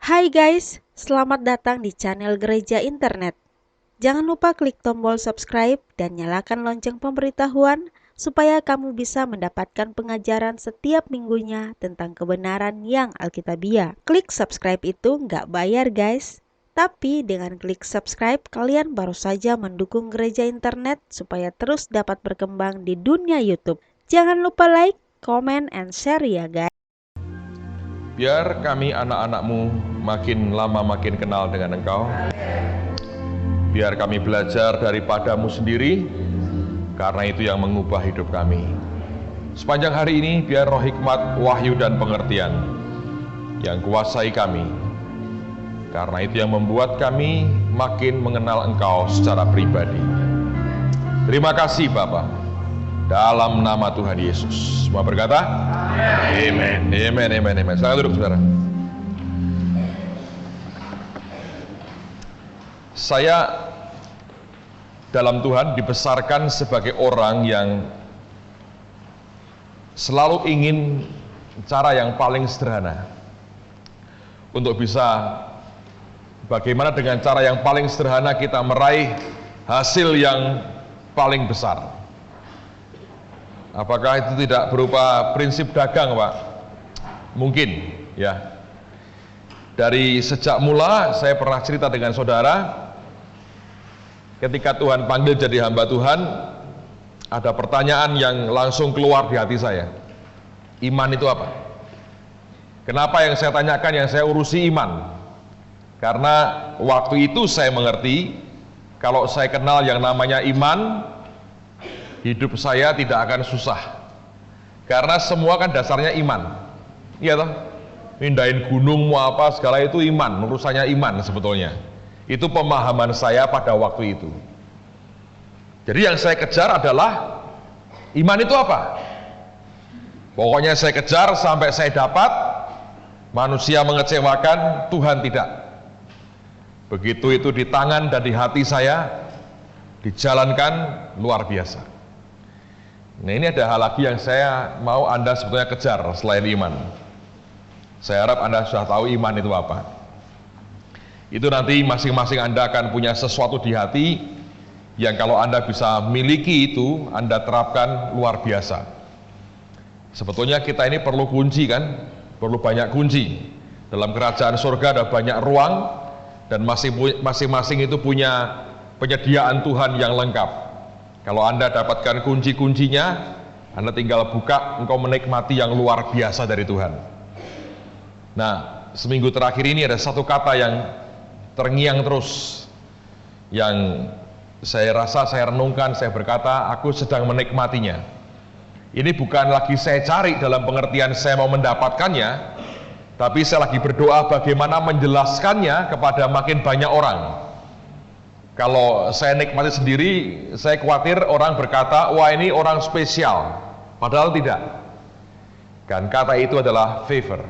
Hai guys, selamat datang di channel Gereja Internet. Jangan lupa klik tombol subscribe dan nyalakan lonceng pemberitahuan supaya kamu bisa mendapatkan pengajaran setiap minggunya tentang kebenaran yang alkitabiah. Klik subscribe itu nggak bayar guys. Tapi dengan klik subscribe, kalian baru saja mendukung Gereja Internet supaya terus dapat berkembang di dunia YouTube. Jangan lupa like, comment, and share ya guys. Biar kami anak-anak-Mu makin lama makin kenal dengan Engkau. Biar kami belajar daripada-Mu sendiri, karena itu yang mengubah hidup kami. Sepanjang hari ini biar roh hikmat, wahyu dan pengertian yang kuasai kami. Karena itu yang membuat kami makin mengenal Engkau secara pribadi. Terima kasih Bapa. Dalam nama Tuhan Yesus. Semua berkata? Amen. Amen, amen, amen. Silakan duduk, saudara. Saya dalam Tuhan dibesarkan sebagai orang yang selalu ingin cara yang paling sederhana untuk bisa bagaimana dengan cara yang paling sederhana kita meraih hasil yang paling besar. Apakah itu tidak berupa prinsip dagang, Pak? Mungkin, ya. Dari sejak mula saya pernah cerita dengan saudara, ketika Tuhan panggil jadi hamba Tuhan, ada pertanyaan yang langsung keluar di hati saya. Iman itu apa? Kenapa yang saya tanyakan, yang saya urusi iman? Karena waktu itu saya mengerti, kalau saya kenal yang namanya iman, hidup saya tidak akan susah. Karena semua kan dasarnya iman. Iya toh? Mindahin gunung mau apa segala itu iman, urusannya iman sebetulnya. Itu pemahaman saya pada waktu itu. Jadi yang saya kejar adalah iman itu apa? Pokoknya saya kejar sampai saya dapat. Manusia mengecewakan, Tuhan tidak. Begitu itu di tangan dan di hati saya dijalankan luar biasa. Nah, ini ada hal lagi yang saya mau Anda sebetulnya kejar selain iman. Saya harap Anda sudah tahu iman itu apa. Itu nanti masing-masing Anda akan punya sesuatu di hati yang kalau Anda bisa miliki itu, Anda terapkan luar biasa. Sebetulnya kita ini perlu kunci kan? Perlu banyak kunci. Dalam kerajaan surga ada banyak ruang dan masing-masing itu punya penyediaan Tuhan yang lengkap. Kalau Anda dapatkan kunci-kuncinya, Anda tinggal buka, engkau menikmati yang luar biasa dari Tuhan. Nah, seminggu terakhir ini ada satu kata yang terngiang terus, yang saya rasa saya renungkan, saya berkata, aku sedang menikmatinya. Ini bukan lagi saya cari dalam pengertian saya mau mendapatkannya, tapi saya lagi berdoa bagaimana menjelaskannya kepada makin banyak orang. Kalau saya nikmati sendiri, saya khawatir orang berkata, wah ini orang spesial. Padahal tidak. Dan kata itu adalah favor.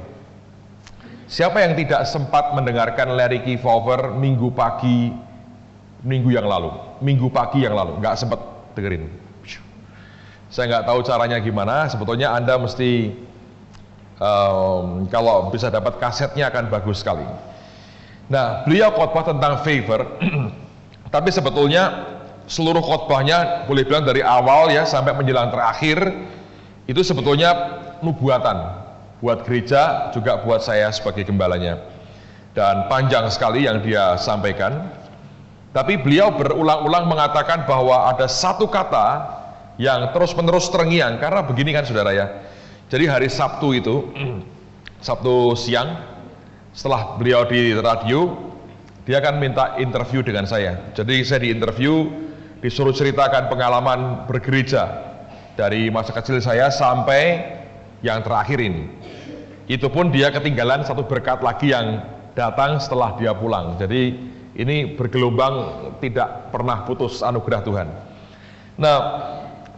Siapa yang tidak sempat mendengarkan Larry Kefauver minggu pagi yang lalu, nggak sempat dengerin. Saya nggak tahu caranya gimana, sebetulnya Anda mesti, kalau bisa dapat kasetnya akan bagus sekali. Nah, beliau khotbah tentang favor, tapi sebetulnya seluruh khotbahnya boleh bilang dari awal ya sampai menjelang terakhir itu sebetulnya nubuatan buat gereja, juga buat saya sebagai gembalanya. Dan panjang sekali yang dia sampaikan. Tapi beliau berulang-ulang mengatakan bahwa ada satu kata yang terus-menerus terngiang, karena begini kan saudara ya. Jadi hari Sabtu itu, Sabtu siang, setelah beliau di radio, dia akan minta interview dengan saya. Jadi saya diinterview, disuruh ceritakan pengalaman bergereja dari masa kecil saya sampai yang terakhir ini. Itu pun dia ketinggalan satu berkat lagi yang datang setelah dia pulang. Jadi ini bergelombang, tidak pernah putus anugerah Tuhan. Nah,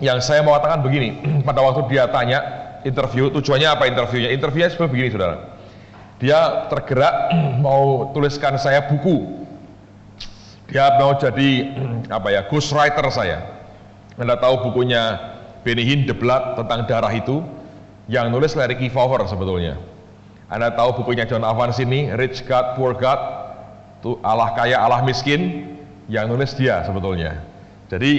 yang saya mau katakan begini, pada waktu dia tanya interview, tujuannya apa interviewnya? Interviewnya seperti begini saudara. Dia tergerak mau tuliskan saya buku. Dia mau jadi ghostwriter saya. Anda tahu bukunya Benny Hinn, The Blood, tentang darah itu, yang nulis Larry Kefauver sebetulnya. Anda tahu bukunya John Evans ini, Rich God, Poor God, tuh Allah kaya, Allah miskin, yang nulis dia sebetulnya. Jadi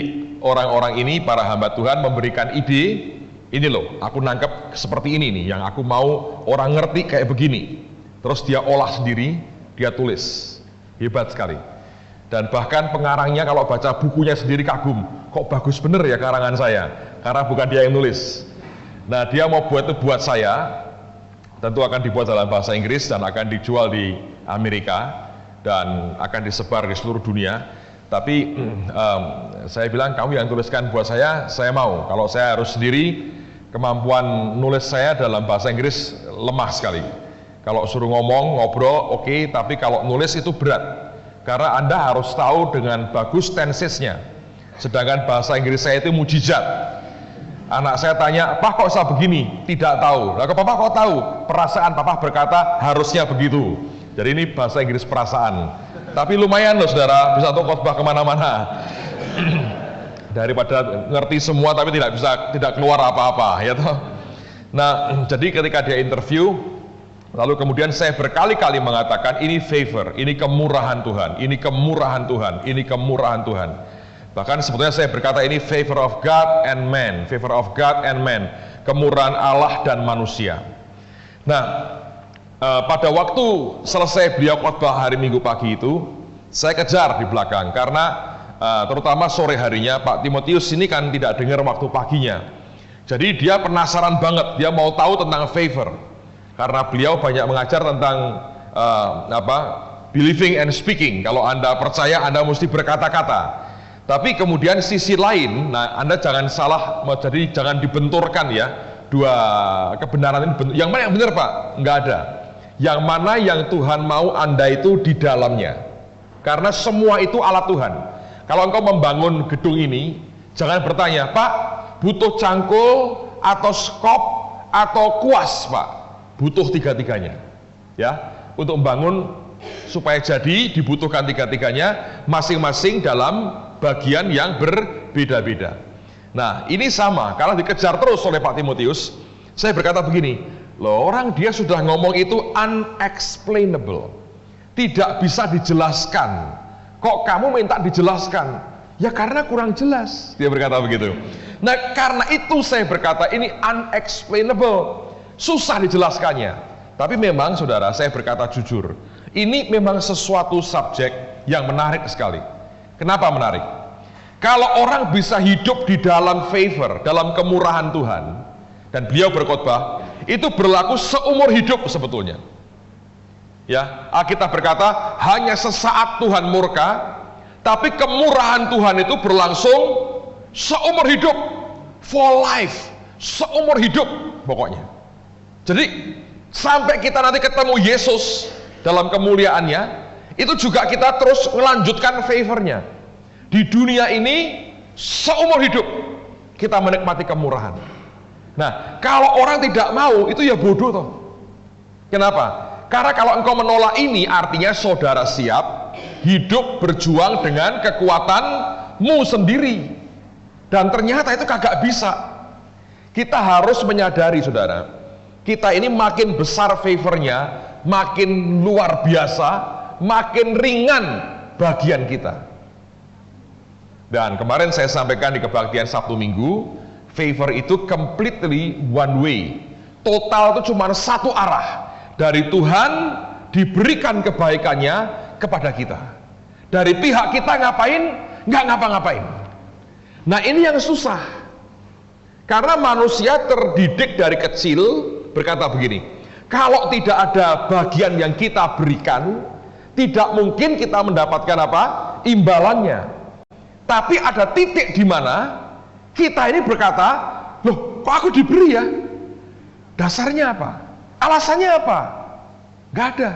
orang-orang ini, para hamba Tuhan memberikan ide, ini loh, aku nangkep seperti ini nih, yang aku mau orang ngerti kayak begini. Terus dia olah sendiri, dia tulis. Hebat sekali. Dan bahkan pengarangnya kalau baca bukunya sendiri kagum, kok bagus bener ya karangan saya, karena bukan dia yang nulis. Nah, dia mau buat itu buat saya, tentu akan dibuat dalam bahasa Inggris dan akan dijual di Amerika dan akan disebar di seluruh dunia. Tapi saya bilang, kamu yang tuliskan buat saya mau. Kalau saya harus sendiri, kemampuan nulis saya dalam bahasa Inggris lemah sekali. Kalau suruh ngomong, ngobrol, oke, tapi kalau nulis itu berat. Karena Anda harus tahu dengan bagus tensesnya. Sedangkan bahasa Inggris saya itu mujizat. Anak saya tanya, "Pak, kok saya begini?" Tidak tahu. Lah, Papa kok tahu? Perasaan Papa berkata harusnya begitu. Jadi ini bahasa Inggris perasaan. Tapi lumayan loh saudara, bisa untuk khotbah kemana-mana. Daripada ngerti semua tapi tidak keluar apa-apa, ya toh. Nah, jadi ketika dia interview, lalu kemudian saya berkali-kali mengatakan ini favor, ini kemurahan Tuhan, ini kemurahan Tuhan, ini kemurahan Tuhan. Bahkan sebetulnya saya berkata ini favor of God and man, favor of God and man, kemurahan Allah dan manusia. Nah, pada waktu selesai beliau khotbah hari Minggu pagi itu, saya kejar di belakang karena terutama sore harinya Pak Timotius ini kan tidak dengar waktu paginya. Jadi dia penasaran banget, dia mau tahu tentang favor. Karena beliau banyak mengajar tentang believing and speaking. Kalau Anda percaya, Anda mesti berkata-kata. Tapi kemudian sisi lain, nah Anda jangan salah, jadi jangan dibenturkan ya. Dua kebenaran ini, yang mana yang benar Pak? Enggak ada. Yang mana yang Tuhan mau Anda itu di dalamnya. Karena semua itu alat Tuhan. Kalau engkau membangun gedung ini, jangan bertanya, Pak, butuh cangkul atau skop atau kuas Pak? Butuh tiga-tiganya, ya. Untuk membangun supaya jadi dibutuhkan tiga-tiganya, masing-masing dalam bagian yang berbeda-beda. Nah, ini sama. Kalau dikejar terus oleh Pak Timotius, saya berkata begini, loh, orang dia sudah ngomong itu unexplainable, tidak bisa dijelaskan. Kok kamu minta dijelaskan? Ya karena kurang jelas. Dia berkata begitu. Nah, karena itu saya berkata ini unexplainable. Susah dijelaskannya. Tapi memang saudara, saya berkata jujur, ini memang sesuatu subjek yang menarik sekali. Kenapa menarik? Kalau orang bisa hidup di dalam favor, dalam kemurahan Tuhan, dan beliau berkhotbah, itu berlaku seumur hidup sebetulnya. Ya, Alkitab berkata hanya sesaat Tuhan murka, tapi kemurahan Tuhan itu berlangsung seumur hidup, for life, seumur hidup pokoknya. Jadi sampai kita nanti ketemu Yesus dalam kemuliaannya, itu juga kita terus melanjutkan favornya. Di dunia ini seumur hidup kita menikmati kemurahan. Nah, kalau orang tidak mau, itu ya bodoh toh. Kenapa? Karena kalau engkau menolak ini, artinya saudara siap hidup berjuang dengan kekuatanmu sendiri. Dan ternyata itu kagak bisa. Kita harus menyadari saudara, kita ini makin besar favornya, makin luar biasa, makin ringan bagian kita. Dan kemarin saya sampaikan di kebaktian Sabtu Minggu, favor itu completely one way. Total itu cuma satu arah. Dari Tuhan diberikan kebaikannya kepada kita. Dari pihak kita ngapain? Nggak ngapa-ngapain. Nah, ini yang susah. Karena manusia terdidik dari kecil berkata begini, kalau tidak ada bagian yang kita berikan, tidak mungkin kita mendapatkan apa? Imbalannya. Tapi ada titik di mana kita ini berkata, loh, kok aku diberi ya? Dasarnya apa? Alasannya apa? Gak ada.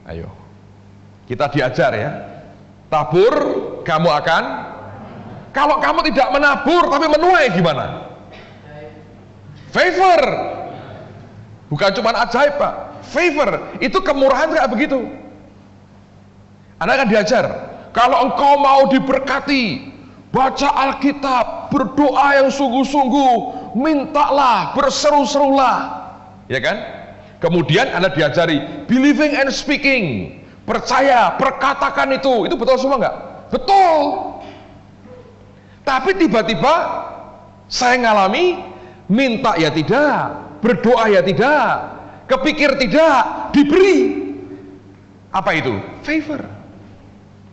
Ayo, kita diajar ya. Tabur, kamu akan. Kalau kamu tidak menabur tapi menuai gimana? Favor. Bukan cuma ajaib Pak. Favor, itu kemurahan kayak begitu. Anda akan diajar. Kalau engkau mau diberkati, baca Alkitab, berdoa yang sungguh-sungguh, mintalah, berseru-serulah. Ya kan? Kemudian Anda diajari believing and speaking, percaya, perkatakan itu betul semua nggak? Betul. Tapi tiba-tiba saya ngalami minta ya tidak, berdoa ya tidak, kepikir tidak, diberi. Apa itu? Favor.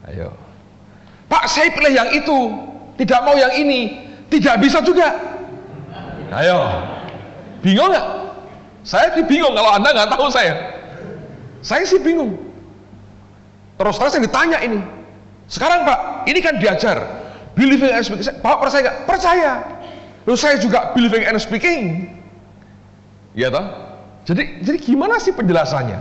Ayo. Pak, saya pilih yang itu, tidak mau yang ini, tidak bisa juga. Ayo. Bingung nggak? Saya sih bingung kalau Anda nggak tahu saya. Saya sih bingung. Terus saya ditanya ini. Sekarang Pak, ini kan diajar believing and speaking. Pak percaya nggak? Percaya. Terus saya juga believing and speaking. Ya toh? Jadi gimana sih penjelasannya?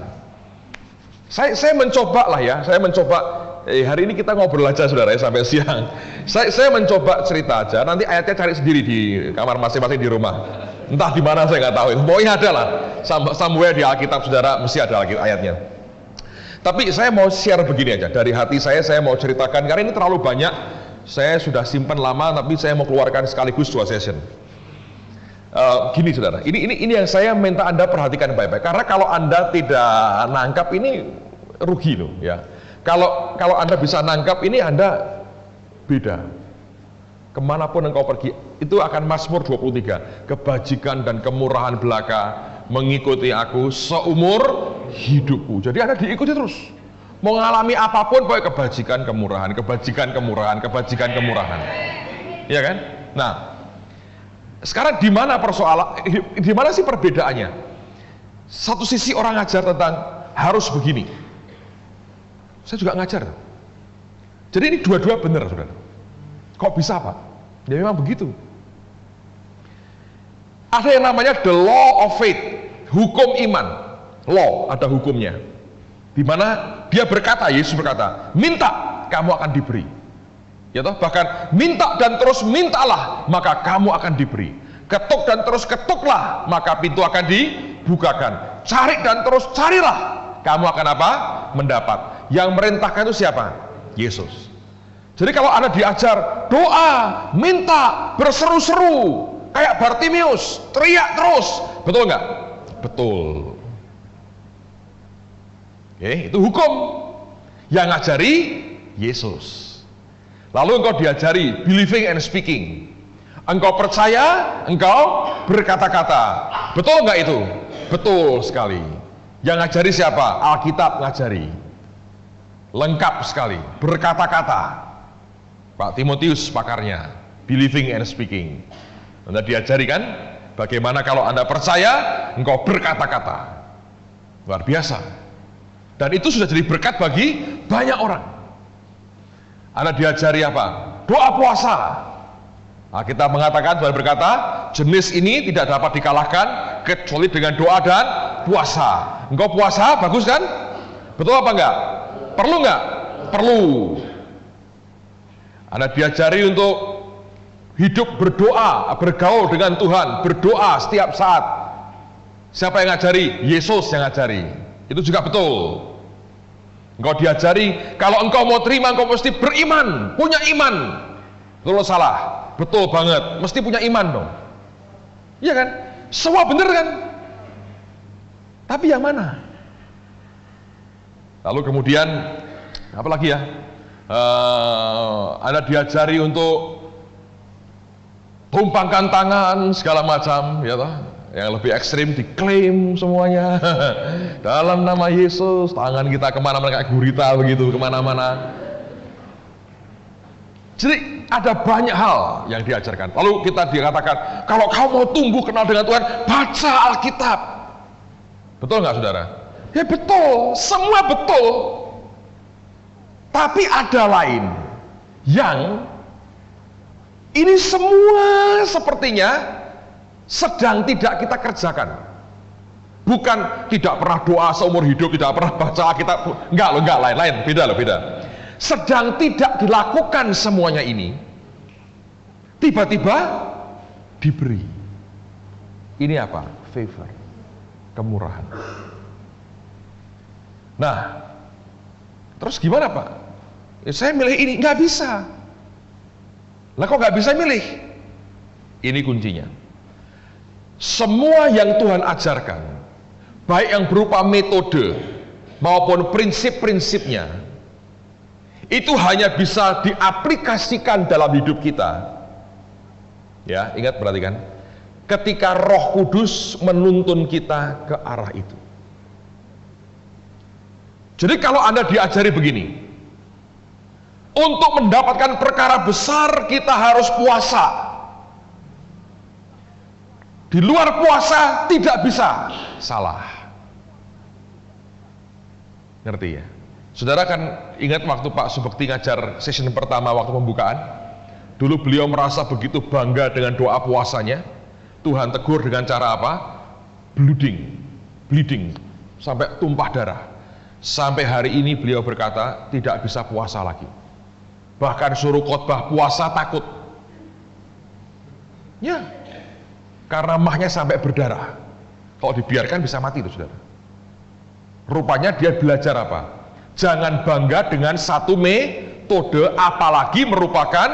Saya mencoba lah ya. Saya mencoba. Hari ini kita ngobrol aja saudara ya sampai siang. Saya mencoba cerita aja. Nanti ayatnya cari sendiri di kamar masing-masing di rumah. Entah di mana saya nggak tahu. Pokoknya ada lah. Somewhere di Alkitab saudara mesti ada ayatnya. Tapi saya mau share begini aja. Dari hati saya mau ceritakan. Karena ini terlalu banyak. Saya sudah simpan lama, tapi saya mau keluarkan sekaligus 2 session. Gini saudara. Ini yang saya minta Anda perhatikan baik-baik. Karena kalau Anda tidak nangkap ini rugi loh ya. Kalau Anda bisa nangkap ini Anda beda. Kemanapun engkau pergi, itu akan Mazmur 23. Kebajikan dan kemurahan belaka mengikuti aku seumur hidupku. Jadi Anda diikuti terus. Mau ngalami apapun, pokoknya kebajikan, kemurahan, kebajikan, kemurahan, kebajikan, kemurahan. Iya kan? Nah, sekarang di mana persoalan? Di mana sih perbedaannya? Satu sisi orang ngajar tentang harus begini. Saya juga ngajar. Jadi ini dua-dua benar, saudara. Kok bisa, Pak? Ya memang begitu. Ada yang namanya the law of faith, hukum iman. Law, ada hukumnya. Di mana dia berkata, Yesus berkata, minta, kamu akan diberi. Ya toh, bahkan minta dan terus mintalah, maka kamu akan diberi. Ketuk dan terus ketuklah, maka pintu akan dibukakan. Cari dan terus carilah, kamu akan apa? Mendapat. Yang merintahkan itu siapa? Yesus. Jadi kalau Anda diajar doa, minta, berseru-seru, kayak Bartimius, teriak terus, betul nggak? Betul. Oke, itu hukum. Yang ngajari Yesus. Lalu engkau diajari believing and speaking. Engkau percaya, engkau berkata-kata. Betul nggak itu? Betul sekali. Yang ngajari siapa? Alkitab ngajari. Lengkap sekali, berkata-kata. Pak Timotius pakarnya, believing and speaking. Anda diajari kan? Bagaimana kalau Anda percaya, engkau berkata-kata. Luar biasa. Dan itu sudah jadi berkat bagi banyak orang. Anda diajari apa? Doa puasa. Nah, kita mengatakan, Tuhan berkata, jenis ini tidak dapat dikalahkan kecuali dengan doa dan puasa. Engkau puasa, bagus kan? Betul apa enggak? Perlu enggak? Perlu. Anda diajari untuk hidup berdoa, bergaul dengan Tuhan, berdoa setiap saat. Siapa yang ngajari? Yesus yang ngajari. Itu juga betul. Engkau diajari, kalau engkau mau terima, engkau mesti beriman, punya iman. Betul salah? Betul banget, mesti punya iman dong. Iya kan? Semua bener kan? Tapi yang mana? Lalu kemudian, apa lagi ya? Anda diajari untuk tumpangkan tangan segala macam, ya toh? Yang lebih ekstrim diklaim semuanya. Dalam nama Yesus, tangan kita kemana-mana kayak gurita begitu, kemana-mana. Jadi ada banyak hal yang diajarkan. Lalu kita dikatakan, kalau kau mau tumbuh kenal dengan Tuhan, baca Alkitab. Betul nggak saudara? Ya betul, semua betul. Tapi ada lain yang ini semua sepertinya sedang tidak kita kerjakan. Bukan tidak pernah doa seumur hidup, tidak pernah baca Alkitab. Enggak, lain, beda. Sedang tidak dilakukan semuanya ini, tiba-tiba diberi. Ini apa? Favor, kemurahan. Nah, terus gimana Pak? Ya, saya milih ini, nggak bisa. Lah kok nggak bisa milih? Ini kuncinya. Semua yang Tuhan ajarkan, baik yang berupa metode maupun prinsip-prinsipnya, itu hanya bisa diaplikasikan dalam hidup kita. Ya, ingat, perhatikan, ketika Roh Kudus menuntun kita ke arah itu. Jadi kalau Anda diajari begini, untuk mendapatkan perkara besar kita harus puasa. Di luar puasa tidak bisa. Salah. Ngerti ya? Saudara kan ingat waktu Pak Subekti ngajar session pertama waktu pembukaan? Dulu beliau merasa begitu bangga dengan doa puasanya. Tuhan tegur dengan cara apa? Bleeding, sampai tumpah darah. Sampai hari ini beliau berkata tidak bisa puasa lagi. Bahkan suruh khotbah puasa takut. Ya, karena mahnya sampai berdarah. Kalau dibiarkan bisa mati itu, saudara. Rupanya dia belajar apa? Jangan bangga dengan satu metode, apalagi merupakan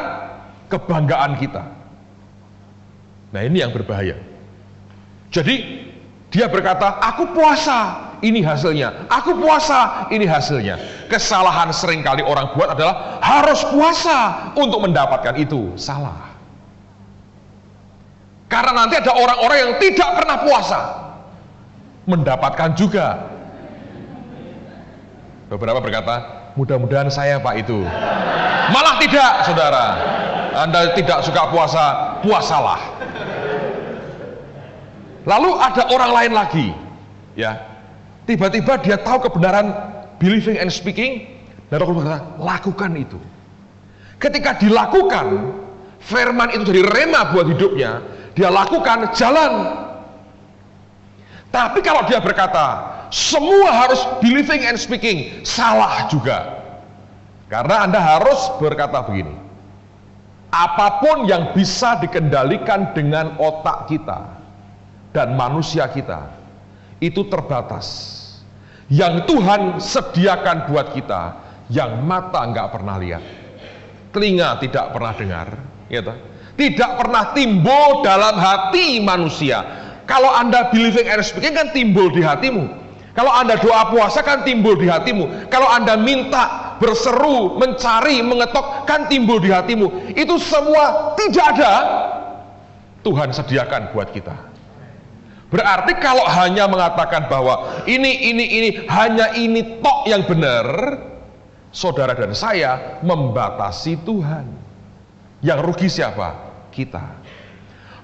kebanggaan kita. Nah, ini yang berbahaya. Jadi dia berkata, aku puasa, ini hasilnya. Aku puasa, ini hasilnya. Kesalahan seringkali orang buat adalah harus puasa untuk mendapatkan itu. Salah. Karena nanti ada orang-orang yang tidak pernah puasa, mendapatkan juga. Beberapa berkata, mudah-mudahan saya Pak itu. Malah tidak, saudara. Anda tidak suka puasa, puasalah. Lalu ada orang lain lagi, ya. Tiba-tiba dia tahu kebenaran believing and speaking, dan Roh Kudus berkata, lakukan itu. Ketika dilakukan, firman itu jadi rema buat hidupnya, dia lakukan, jalan. Tapi kalau dia berkata, semua harus believing and speaking, salah juga. Karena Anda harus berkata begini, apapun yang bisa dikendalikan dengan otak kita dan manusia kita, itu terbatas. Yang Tuhan sediakan buat kita, yang mata nggak pernah lihat, telinga tidak pernah dengar, gitu. Tidak pernah timbul dalam hati manusia. Kalau Anda believing and speaking kan timbul di hatimu. Kalau Anda doa puasa kan timbul di hatimu. Kalau Anda minta, berseru, mencari, mengetok kan timbul di hatimu. Itu semua tidak ada, Tuhan sediakan buat kita. Berarti kalau hanya mengatakan bahwa ini, hanya ini tok yang benar, saudara dan saya membatasi Tuhan. Yang rugi siapa? Kita.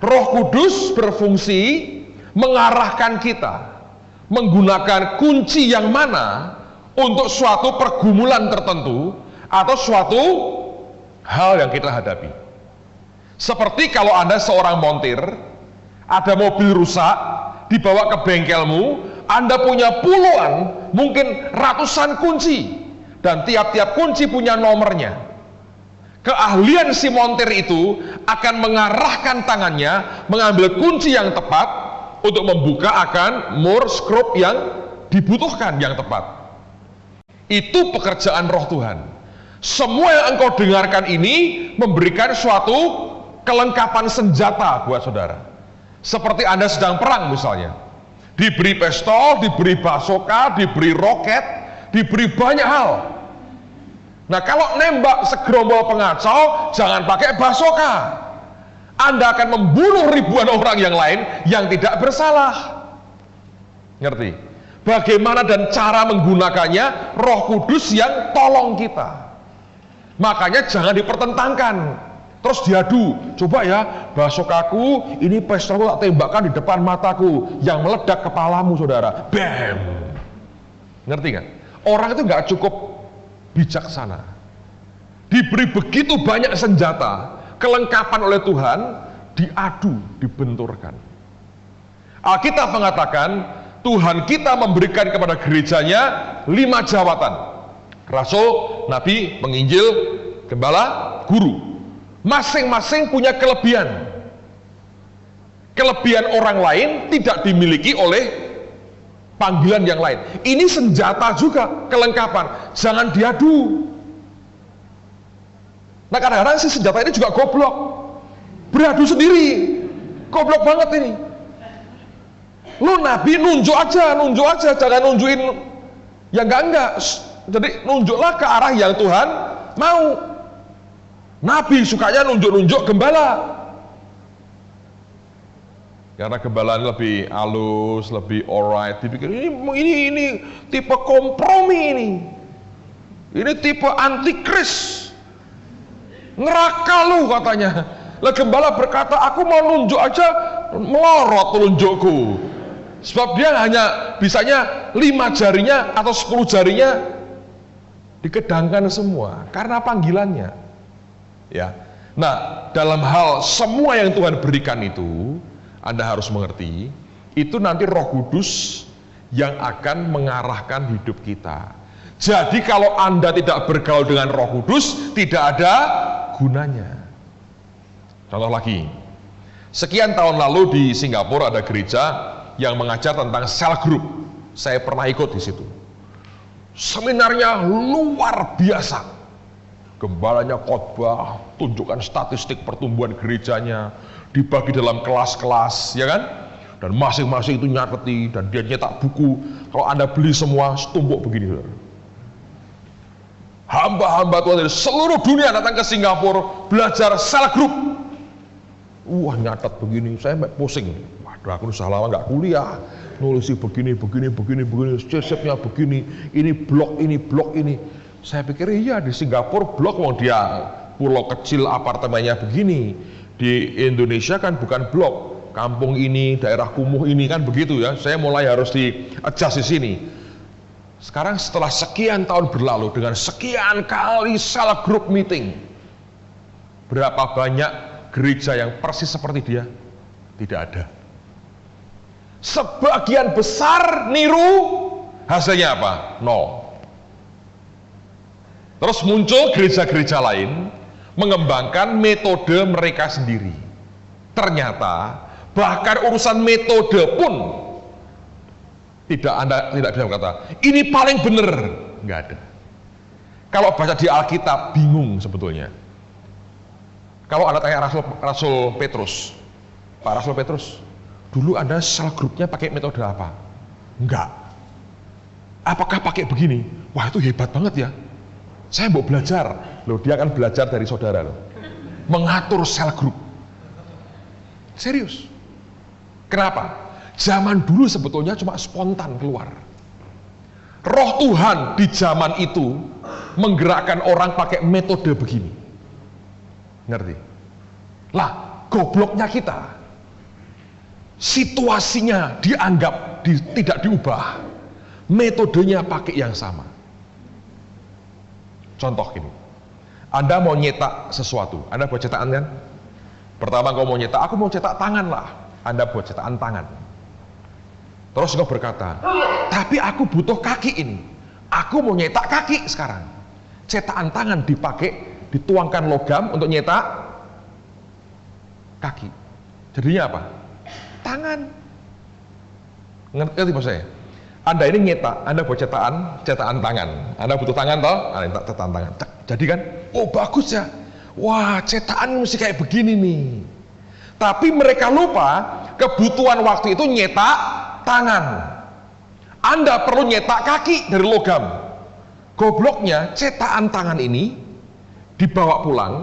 Roh Kudus berfungsi mengarahkan kita, menggunakan kunci yang mana untuk suatu pergumulan tertentu atau suatu hal yang kita hadapi. Seperti kalau Anda seorang montir, ada mobil rusak, dibawa ke bengkelmu, Anda punya puluhan, mungkin ratusan kunci, dan tiap-tiap kunci punya nomornya. Keahlian si montir itu akan mengarahkan tangannya, mengambil kunci yang tepat untuk membuka akan mur skrup yang dibutuhkan yang tepat. Itu pekerjaan Roh Tuhan. Semua yang engkau dengarkan ini memberikan suatu kelengkapan senjata buat saudara. Seperti Anda sedang perang misalnya, diberi pistol, diberi basoka, diberi roket, diberi banyak hal. Nah, kalau nembak segerombol pengacau, jangan pakai basoka. Anda akan membunuh ribuan orang yang lain yang tidak bersalah. Ngerti? Bagaimana dan cara menggunakannya, Roh Kudus yang tolong kita. Makanya jangan dipertentangkan. Terus diadu, coba ya, basokaku, ini pistolku tak tembakkan di depan mataku, yang meledak kepalamu, saudara. Bam! Ngerti nggak? Orang itu nggak cukup bijaksana. Diberi begitu banyak senjata, kelengkapan oleh Tuhan, diadu, dibenturkan. Alkitab mengatakan, Tuhan kita memberikan kepada gerejanya 5 jawatan. Rasul, Nabi, Penginjil, Gembala, Guru. Masing-masing punya kelebihan. Kelebihan orang lain tidak dimiliki oleh panggilan yang lain. Ini senjata juga, kelengkapan. Jangan diadu. Nah, kadang-kadang si senjata ini juga goblok. Beradu sendiri. Goblok banget ini. Lu nabi nunjuk aja, jangan nunjukin yang enggak. Jadi nunjuklah ke arah yang Tuhan mau. Nabi sukanya nunjuk-nunjuk gembala. Karena gembala lebih halus, lebih alright. Dipikir ini tipe kompromi ini. Ini tipe antikris. Neraka lu katanya. Lah gembala berkata, aku mau nunjuk aja, melorot telunjukku. Sebab dia hanya bisanya 5 jarinya atau 10 jarinya dikedangkan semua karena panggilannya. Ya. Nah, dalam hal semua yang Tuhan berikan itu, Anda harus mengerti, itu nanti Roh Kudus yang akan mengarahkan hidup kita. Jadi kalau Anda tidak bergaul dengan Roh Kudus, tidak ada gunanya. Contoh lagi, sekian tahun lalu di Singapura ada gereja yang mengajar tentang cell group. Saya pernah ikut di situ. Seminarnya luar biasa. Gembalanya khotbah, tunjukkan statistik pertumbuhan gerejanya, dibagi dalam kelas-kelas, ya kan? Dan masing-masing itu nyateti, dan dia nyetak buku. Kalau Anda beli semua, setumpuk begini. Hamba-hamba Tuhan dari seluruh dunia datang ke Singapura belajar cell group. Wah, nyatet begini, saya pusing. Waduh, aku udah lama nggak kuliah, nulis begini, step-stepnya begini, ini blok ini. Saya pikir iya di Singapura blok, mau dia pulau kecil apartemennya begini. Di Indonesia kan bukan blok, kampung ini, daerah kumuh ini kan begitu ya. Saya mulai harus di-adjust di sini. Sekarang setelah sekian tahun berlalu dengan sekian kali cell group meeting, berapa banyak gereja yang persis seperti dia? Tidak ada. Sebagian besar niru, hasilnya apa? Nol. Terus muncul gereja-gereja lain mengembangkan metode mereka sendiri. Ternyata bahkan urusan metode pun Anda tidak bisa berkata ini paling benar, nggak ada. Kalau baca di Alkitab bingung sebetulnya. Kalau Anda tanya Rasul Petrus, Pak Rasul Petrus, dulu Anda sel grupnya pakai metode apa? Enggak. Apakah pakai begini? Wah, itu hebat banget ya. Saya mau belajar. Loh, dia akan belajar dari saudara loh. Mengatur sel grup. Serius. Kenapa? Zaman dulu sebetulnya cuma spontan keluar. Roh Tuhan di zaman itu menggerakkan orang pakai metode begini. Ngerti? Lah, gobloknya kita. Situasinya dianggap tidak diubah. Metodenya pakai yang sama. Contoh gini. Anda mau nyetak sesuatu. Anda buat cetakan kan? Pertama kau mau nyetak, aku mau cetak tangan lah. Anda buat cetakan tangan. Terus kau berkata, tapi aku butuh kaki ini. Aku mau nyetak kaki sekarang. Cetakan tangan dipakai, dituangkan logam untuk nyetak kaki. Jadinya apa? Tangan. Ngerti maksud saya? Anda ini nyetak, Anda buat cetakan tangan. Anda butuh tangan toh? Anda cetakan tangan. Jadi kan, oh bagus ya. Wah, cetakan mesti kayak begini nih. Tapi mereka lupa kebutuhan waktu itu nyetak tangan. Anda perlu nyetak kaki dari logam. Gobloknya, cetakan tangan ini dibawa pulang,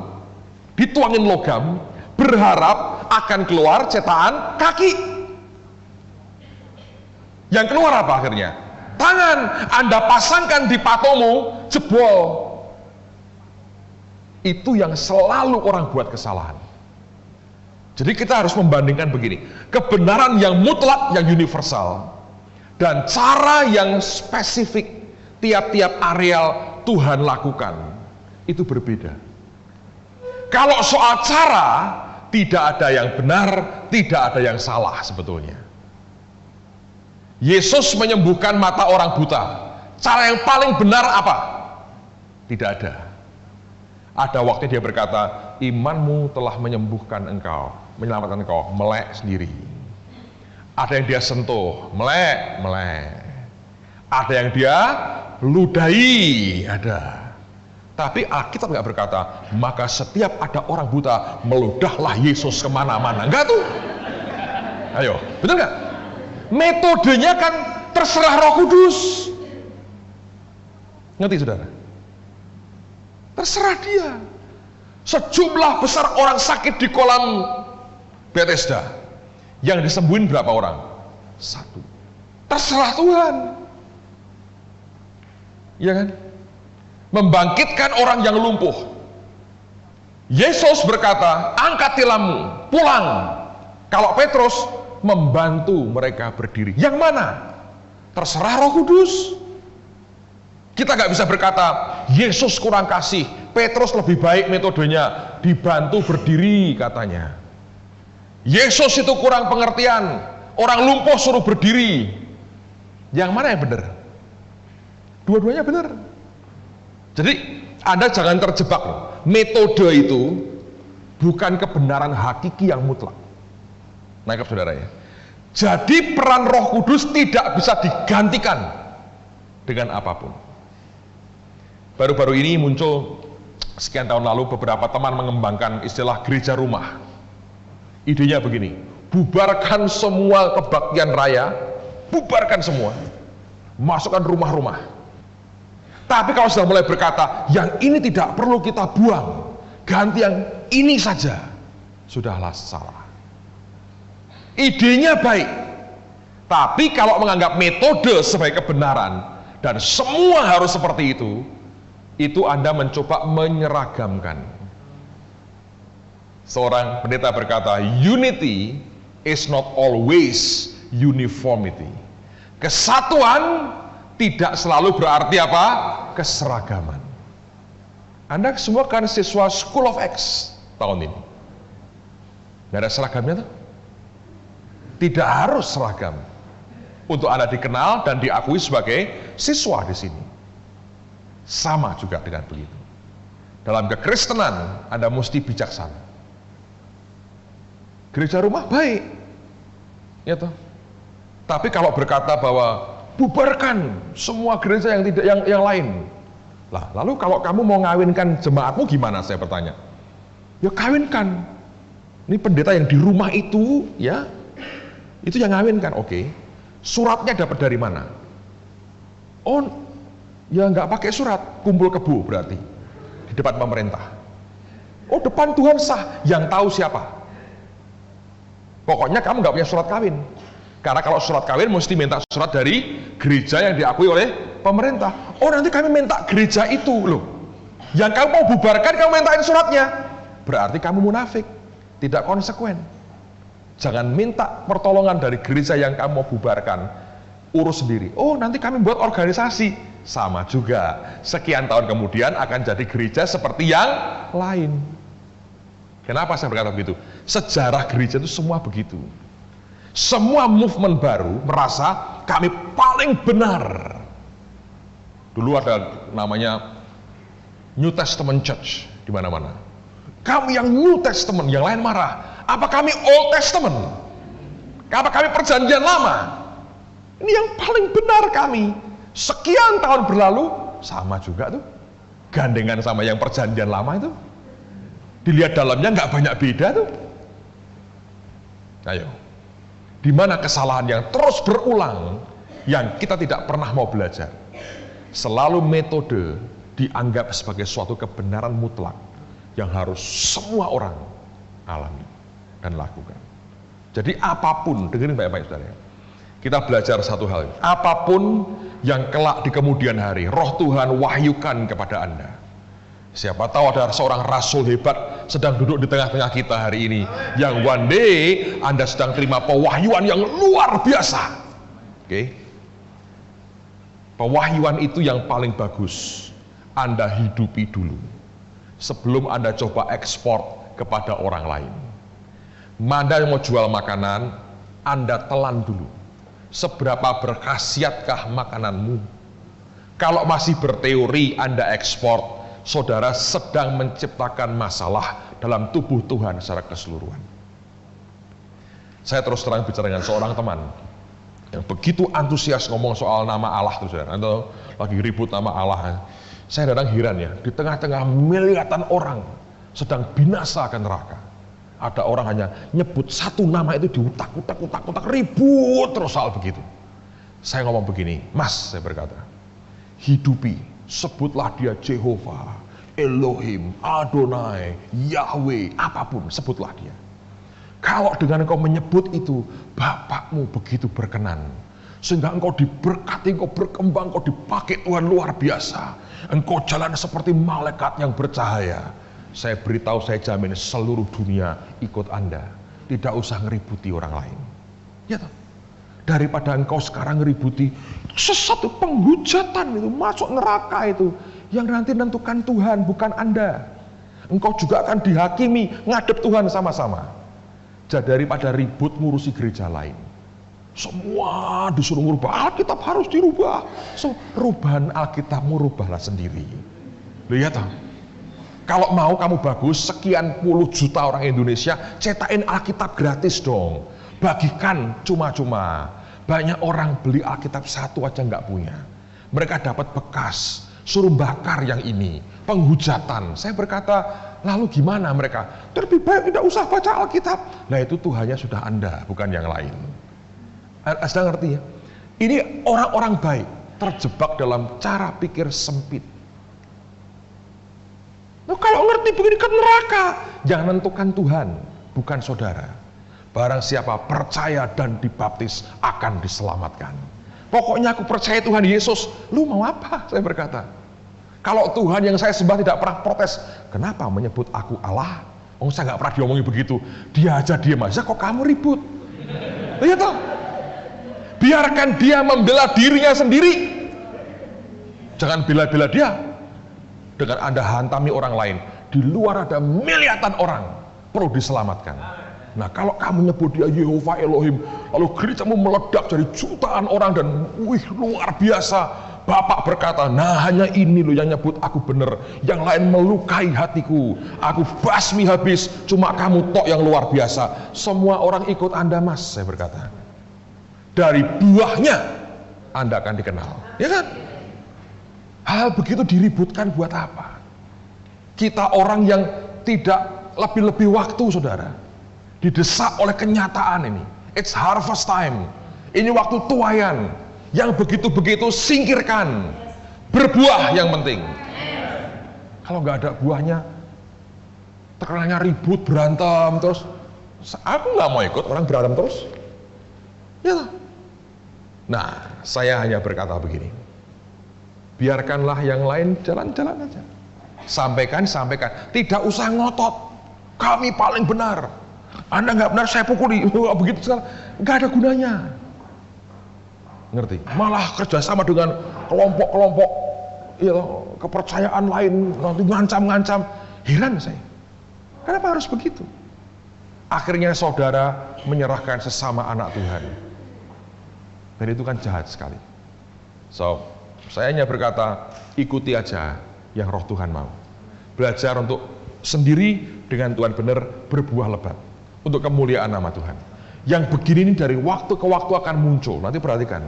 dituangin logam, berharap akan keluar cetakan kaki. Yang keluar apa akhirnya? Tangan. Anda pasangkan di patomu, jebol. Itu yang selalu orang buat kesalahan. Jadi kita harus membandingkan begini, kebenaran yang mutlak, yang universal, dan cara yang spesifik tiap-tiap areal Tuhan lakukan, itu berbeda. Kalau soal cara, tidak ada yang benar, tidak ada yang salah sebetulnya. Yesus menyembuhkan mata orang buta. Cara yang paling benar apa? Tidak ada. Ada waktu dia berkata, imanmu telah menyembuhkan engkau, menyelamatkan engkau, melek sendiri. Ada yang dia sentuh, melek. Ada yang dia ludahi, ada. Tapi Alkitab nggak berkata, maka setiap ada orang buta, meludahlah Yesus kemana-mana. Enggak tuh. Ayo, betul nggak? Metodenya kan terserah Roh Kudus. Ngerti saudara? Terserah dia. Sejumlah besar orang sakit di kolam Bethesda, yang disembuhin berapa orang? 1. Terserah Tuhan. Ya kan? Membangkitkan orang yang lumpuh. Yesus berkata, angkat tilammu, pulang. Kalau Petrus membantu mereka berdiri. Yang mana? Terserah Roh Kudus. Kita nggak bisa berkata, Yesus kurang kasih, Petrus lebih baik metodenya, dibantu berdiri katanya. Yesus itu kurang pengertian, orang lumpuh suruh berdiri. Yang mana yang benar? Dua-duanya benar. Jadi Anda jangan terjebak loh. Metode itu bukan kebenaran hakiki yang mutlak. Nangkep saudara ya. Jadi peran Roh Kudus tidak bisa digantikan dengan apapun. Baru-baru ini muncul sekian tahun lalu beberapa teman mengembangkan istilah gereja rumah. Idenya begini, bubarkan semua kebaktian raya, bubarkan semua, masukkan rumah-rumah. Tapi kalau sudah mulai berkata, yang ini tidak perlu kita buang, ganti yang ini saja, sudahlah salah. Idenya baik, tapi kalau menganggap metode sebagai kebenaran, dan semua harus seperti itu Anda mencoba menyeragamkan. Seorang pendeta berkata, unity is not always uniformity. Kesatuan tidak selalu berarti apa? Keseragaman. Anda semua kan siswa School of X tahun ini. Nggak ada seragamnya tuh? Tidak harus seragam untuk Anda dikenal dan diakui sebagai siswa di sini. Sama juga dengan begitu. Dalam kekristenan Anda mesti bijaksana. Gereja rumah baik, ya toh. Tapi kalau berkata bahwa bubarkan semua gereja yang tidak yang lain, lah lalu kalau kamu mau ngawinkan jemaatmu gimana? Saya bertanya. Ya kawinkan. Ini pendeta yang di rumah itu, ya, itu yang ngawinkan. Oke. Suratnya dapat dari mana? Oh, ya nggak pakai surat, kumpul kebo berarti di depan pemerintah. Oh, depan Tuhan sah, yang tahu siapa? Pokoknya kamu nggak punya surat kawin. Karena kalau surat kawin mesti minta surat dari gereja yang diakui oleh pemerintah. Oh, nanti kami minta gereja itu loh. Yang kamu mau bubarkan, kamu mintain suratnya. Berarti kamu munafik, tidak konsekuen. Jangan minta pertolongan dari gereja yang kamu mau bubarkan, urus sendiri. Oh, nanti kami buat organisasi. Sama juga, sekian tahun kemudian akan jadi gereja seperti yang lain. Kenapa saya berkata begitu? Sejarah gereja itu semua begitu. Semua movement baru merasa kami paling benar. Dulu ada namanya New Testament Church di mana-mana. Kami yang New Testament, yang lain marah. Apa kami Old Testament? Apa kami perjanjian lama? Ini yang paling benar kami. Sekian tahun berlalu, sama juga tuh. Gandengan sama yang perjanjian lama itu. Dilihat dalamnya nggak banyak beda tuh. Ayo. Di mana kesalahan yang terus berulang, yang kita tidak pernah mau belajar. Selalu metode dianggap sebagai suatu kebenaran mutlak yang harus semua orang alami dan lakukan. Jadi apapun, dengerin baik-baik saudara, kita belajar satu hal, apapun yang kelak di kemudian hari Roh Tuhan wahyukan kepada Anda. Siapa tahu ada seorang rasul hebat sedang duduk di tengah-tengah kita hari ini, yang one day Anda sedang terima pewahyuan yang luar biasa. Oke? Pewahyuan itu yang paling bagus Anda hidupi dulu sebelum Anda coba ekspor kepada orang lain. Anda yang mau jual makanan, Anda telan dulu. Seberapa berkhasiatkah makananmu? Kalau masih berteori Anda ekspor, saudara sedang menciptakan masalah dalam tubuh Tuhan secara keseluruhan. Saya terus terang bicara dengan seorang teman yang begitu antusias ngomong soal nama Allah tuh saudara, atau lagi ribut nama Allah. Saya kadang heran ya, di tengah-tengah miliaran orang sedang binasa akan neraka. Ada orang hanya nyebut satu nama itu diutak-utak, ribut terus soal begitu. Saya ngomong begini, Mas, saya berkata, hidupi, sebutlah dia Jehovah, Elohim, Adonai, Yahweh, apapun, sebutlah dia. Kalau dengan engkau menyebut itu, Bapakmu begitu berkenan. Sehingga engkau diberkati, engkau berkembang, engkau dipakai Tuhan luar biasa. Engkau jalan seperti malaikat yang bercahaya. Saya beritahu, saya jamin seluruh dunia ikut Anda. Tidak usah ngeributi orang lain. Ya toh? Daripada engkau sekarang ngeributi sesuatu penghujatan itu, masuk neraka itu. Yang nanti nentukan Tuhan, bukan Anda. Engkau juga akan dihakimi, ngadep Tuhan sama-sama. Jadi daripada ribut ngurusi gereja lain. Semua disuruh merubah, Alkitab harus dirubah. So, perubahan Alkitabmu rubahlah sendiri. Lihat toh. Kalau mau kamu bagus, sekian puluh juta orang Indonesia, cetakin Alkitab gratis dong. Bagikan cuma-cuma. Banyak orang beli Alkitab satu aja nggak punya. Mereka dapat bekas, suruh bakar yang ini, penghujatan. Saya berkata, lalu gimana mereka? Lebih baik tidak usah baca Alkitab. Nah itu Tuhannya sudah Anda, bukan yang lain. Anda ngerti ya? Ini orang-orang baik, terjebak dalam cara pikir sempit. Nah, kalau ngerti begini kan neraka. Jangan menentukan Tuhan, bukan saudara. Barang siapa percaya dan dibaptis akan diselamatkan. Pokoknya aku percaya Tuhan Yesus. Lu mau apa? Saya berkata. Kalau Tuhan yang saya sembah tidak pernah protes, kenapa menyebut aku Allah? Oh, saya nggak pernah diomongin begitu. Dia aja diam aja, kok kamu ribut? Lihat toh. Biarkan dia membela dirinya sendiri. Jangan bela-bela dia. Dengan Anda hantami orang lain. Di luar ada miliatan orang perlu diselamatkan. Nah kalau kamu nyebut dia Yehova Elohim, lalu gerejamu meledak jadi jutaan orang dan wih luar biasa. Bapak berkata, nah hanya ini loh yang nyebut aku benar. Yang lain melukai hatiku. Aku basmi habis, cuma kamu tok yang luar biasa. Semua orang ikut Anda Mas, saya berkata. Dari buahnya Anda akan dikenal. Ya kan? Hal begitu diributkan buat apa? Kita orang yang tidak lebih-lebih waktu, saudara. Didesak oleh kenyataan ini. It's harvest time. Ini waktu tuaian. Yang begitu-begitu singkirkan. Berbuah yang penting. Kalau nggak ada buahnya, tekanannya ribut, berantem terus. Aku nggak mau ikut orang berantem terus. Ya. Nah, saya hanya berkata begini. Biarkanlah yang lain jalan-jalan aja. Sampaikan. Tidak usah ngotot. Kami paling benar. Anda nggak benar, saya pukuli. Begitu sekali. Nggak ada gunanya. Ngerti? Malah kerjasama dengan kelompok-kelompok ya, kepercayaan lain. Nanti ngancam-ngancam. Heran saya. Kenapa harus begitu? Akhirnya saudara menyerahkan sesama anak Tuhan. Dan itu kan jahat sekali. So, saya hanya berkata, ikuti aja yang roh Tuhan mau. Belajar untuk sendiri dengan Tuhan benar berbuah lebat. Untuk kemuliaan nama Tuhan. Yang begini ini dari waktu ke waktu akan muncul. Nanti perhatikan.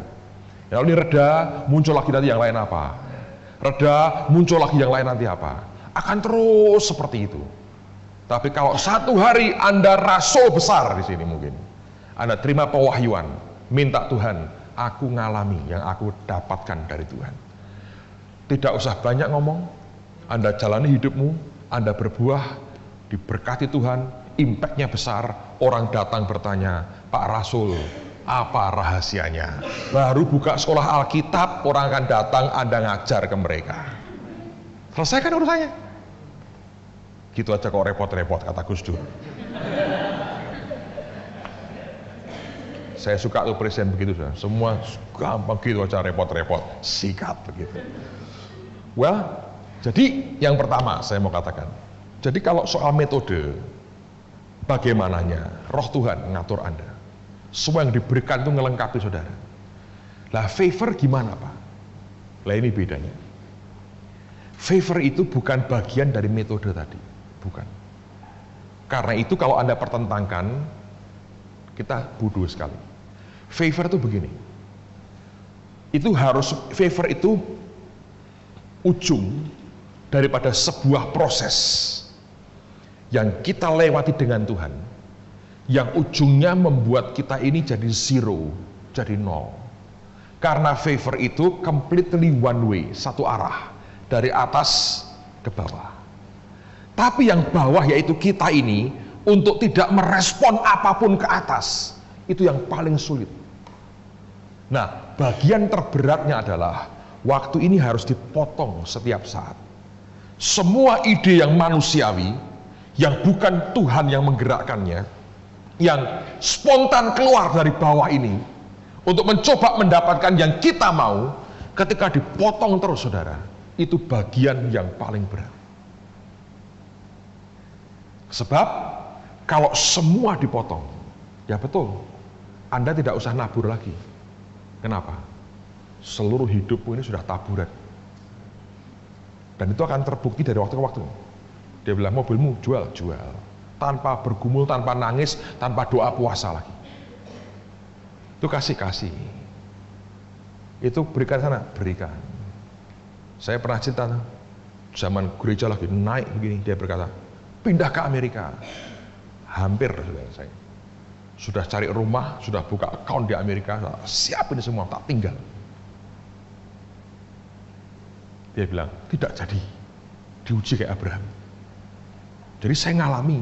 Kalau ini reda, muncul lagi nanti yang lain apa. Reda, muncul lagi yang lain nanti apa. Akan terus seperti itu. Tapi kalau satu hari Anda rasul besar di sini mungkin. Anda terima pewahyuan. Minta Tuhan, aku ngalami yang aku dapatkan dari Tuhan. Tidak usah banyak ngomong. Anda jalani hidupmu, Anda berbuah, diberkati Tuhan. Impactnya besar, orang datang bertanya, Pak Rasul, apa rahasianya? Baru buka sekolah Alkitab, orang akan datang, Anda ngajar ke mereka. Selesaikan urusannya. Gitu aja kok repot-repot, kata Gus Dur. Saya suka tuh presiden begitu, semua gampang gitu aja repot-repot, sikat begitu. Well, jadi yang pertama saya mau katakan, jadi kalau soal metode, bagaimananya roh Tuhan mengatur Anda. Semua yang diberikan itu melengkapi saudara. Lah favor gimana Pak? Lah ini bedanya. Favor itu bukan bagian dari metode tadi. Bukan. Karena itu kalau Anda pertentangkan, kita bodoh sekali. Favor itu begini. Favor itu ujung daripada sebuah proses yang kita lewati dengan Tuhan, yang ujungnya membuat kita ini jadi zero, jadi nol. Karena favor itu completely one way, satu arah, dari atas ke bawah. Tapi yang bawah, yaitu kita ini, untuk tidak merespon apapun ke atas, itu yang paling sulit. Nah, bagian terberatnya adalah waktu ini harus dipotong setiap saat. Semua ide yang manusiawi, yang bukan Tuhan yang menggerakkannya, yang spontan keluar dari bawah ini, untuk mencoba mendapatkan yang kita mau, ketika dipotong terus, saudara, itu bagian yang paling berat. Sebab, kalau semua dipotong, ya betul, Anda tidak usah nabur lagi. Kenapa? Seluruh hidupmu ini sudah taburan. Dan itu akan terbukti dari waktu ke waktu. Dia bilang, mobilmu jual. Tanpa bergumul, tanpa nangis, tanpa doa puasa lagi. Itu kasih. Itu berikan sana, berikan. Saya pernah cerita, zaman gereja lagi naik begini, dia berkata, pindah ke Amerika. Hampir, saudara saya. Sudah cari rumah, sudah buka account di Amerika, siapin semua, tak tinggal. Dia bilang, tidak jadi diuji kayak Abraham. Jadi saya ngalami,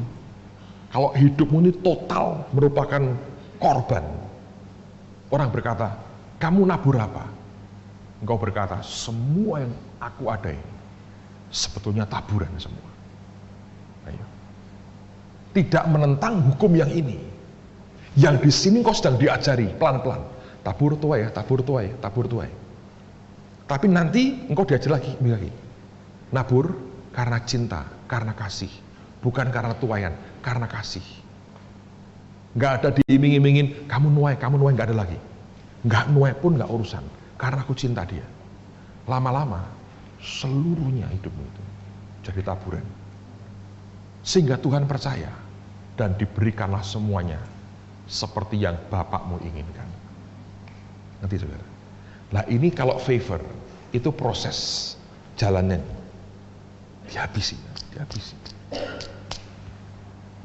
kalau hidupmu ini total merupakan korban. Orang berkata, kamu nabur apa? Engkau berkata, semua yang aku ada ini sebetulnya taburan semua. Ayo. Tidak menentang hukum yang ini. Yang di sini kau sedang diajari pelan-pelan. Tabur tuai. Tapi nanti engkau diajar lagi. Nabur karena cinta, karena kasih. Bukan karena tuayan, karena kasih. Nggak ada diiming-imingin, kamu nuai, nggak ada lagi. Nggak nuai pun nggak urusan, karena aku cinta dia. Lama-lama, seluruhnya hidupmu itu jadi taburan. Sehingga Tuhan percaya, dan diberikanlah semuanya, seperti yang Bapakmu inginkan. Nanti saudara. Nah ini kalau favor, itu proses jalannya. Dihabisi.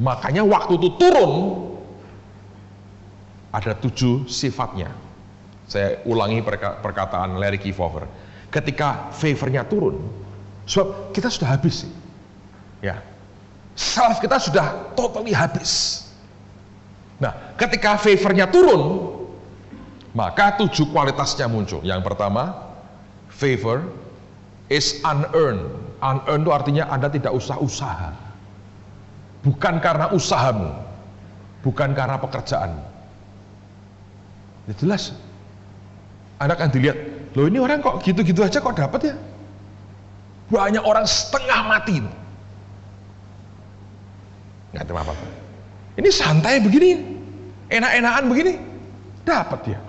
Makanya waktu itu turun, ada 7 sifatnya. Saya ulangi perkataan Larry Kefauver. Ketika favornya turun, sebab kita sudah habis. Ya, self kita sudah totally habis. Nah, ketika favornya turun, maka 7 kualitasnya muncul. Yang pertama, favor is unearned. Unearned itu artinya Anda tidak usah usaha. Bukan karena usahamu, bukan karena pekerjaan. Ya jelas. Anda akan dilihat, loh ini orang kok gitu-gitu aja kok dapat ya? Banyak orang setengah mati. Nggak terima apa-apa. Ini santai begini, enak-enakan begini, dapat dia.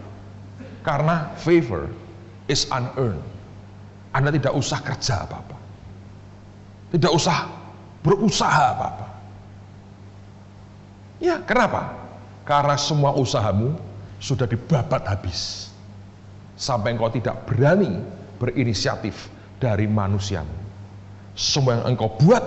Karena favor is unearned. Anda tidak usah kerja apa-apa. Tidak usah berusaha apa-apa. Ya, kenapa? Karena semua usahamu sudah dibabat habis. Sampai engkau tidak berani berinisiatif dari manusiamu. Semua yang engkau buat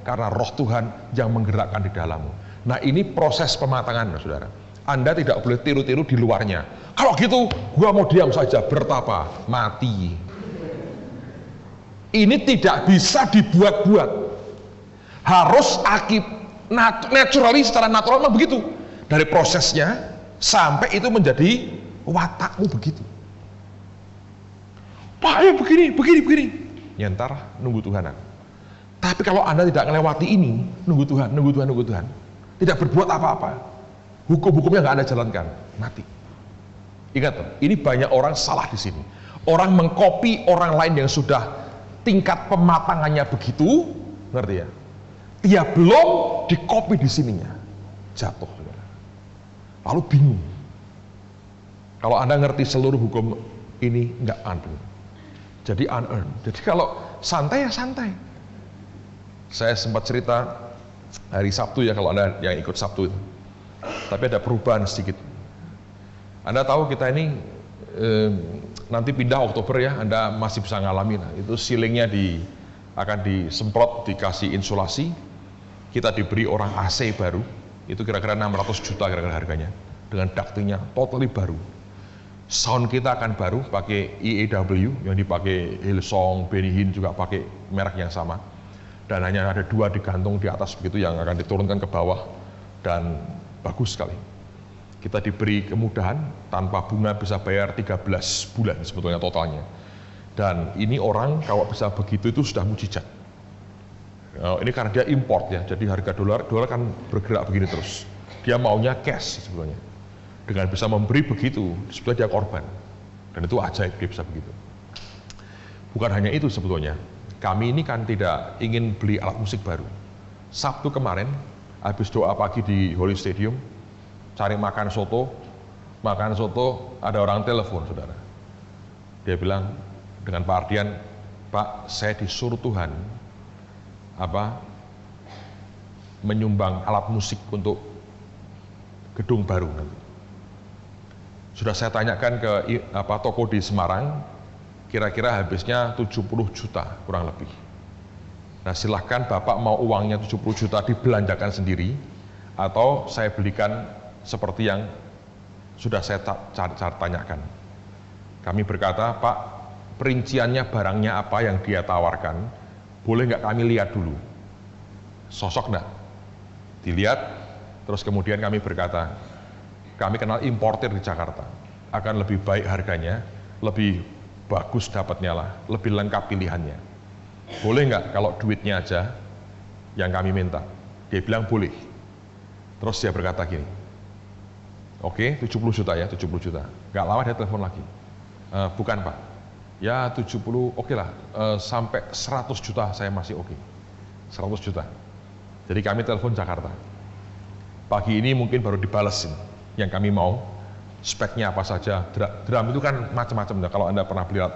karena roh Tuhan yang menggerakkan di dalammu. Nah ini proses pematangan, saudara. Anda tidak boleh tiru-tiru di luarnya. Kalau gitu, gua mau diam saja, bertapa, mati. Ini tidak bisa dibuat-buat. Harus naturally, secara natural memang begitu. Dari prosesnya, sampai itu menjadi watakmu begitu. Pak, ya begini. Ya ntar, nunggu Tuhan. Tapi kalau Anda tidak melewati ini, nunggu Tuhan. Tidak berbuat apa-apa. Hukum-hukumnya nggak Anda jalankan, mati. Ingat, ini banyak orang salah di sini. Orang mengkopi orang lain yang sudah tingkat pematangannya begitu, ngerti ya? Dia belum dikopi di sininya, jatuh. Lalu bingung. Kalau Anda ngerti seluruh hukum ini, nggak unearned. Jadi unearned. Jadi kalau santai ya santai. Saya sempat cerita hari Sabtu ya, kalau Anda yang ikut Sabtu itu. Tapi ada perubahan sedikit. Anda tahu kita ini nanti pindah Oktober ya, Anda masih bisa ngalamin. Itu ceilingnya akan disemprot, dikasih insulasi. kita diberi orang AC baru, itu kira-kira 600 juta kira-kira harganya, dengan ductingnya totally baru. Sound kita akan baru, pakai EAW, yang dipakai Hillsong, Benny Hinn juga pakai merek yang sama. Dan hanya ada 2 digantung di atas begitu yang akan diturunkan ke bawah, dan bagus sekali. Kita diberi kemudahan, tanpa bunga bisa bayar 13 bulan sebetulnya totalnya. Dan ini orang kalau bisa begitu itu sudah mujizat. Ini karena dia import ya, jadi harga dolar kan bergerak begini terus. Dia maunya cash sebetulnya. Dengan bisa memberi begitu, sebetulnya dia korban. Dan itu ajaib dia bisa begitu. Bukan hanya itu sebetulnya, kami ini kan tidak ingin beli alat musik baru. Sabtu kemarin, habis doa pagi di Holy Stadium, cari makan soto, ada orang telepon saudara. Dia bilang dengan Pak Ardian, Pak, saya disuruh Tuhan menyumbang alat musik untuk gedung baru nanti. Sudah saya tanyakan ke toko di Semarang, kira-kira habisnya 70 juta kurang lebih. Nah silahkan Bapak mau uangnya 70 juta dibelanjakan sendiri, atau saya belikan seperti yang sudah saya tanyakan. Kami berkata, Pak, perinciannya barangnya apa yang dia tawarkan, boleh nggak kami lihat dulu? Sosok nggak? Dilihat, terus kemudian kami berkata, kami kenal importir di Jakarta, akan lebih baik harganya, lebih bagus dapatnya lah, lebih lengkap pilihannya. Boleh nggak kalau duitnya aja yang kami minta? Dia bilang boleh. Terus dia berkata gini, oke, 70 juta ya, 70 juta. Nggak lama dia telepon lagi. Bukan Pak, ya 70 oke lah, sampai 100 juta saya masih oke. 100 juta. Jadi kami telepon Jakarta. Pagi ini mungkin baru dibalesin yang kami mau, speknya apa saja. Drum itu kan macam-macam ya, kalau Anda pernah lihat,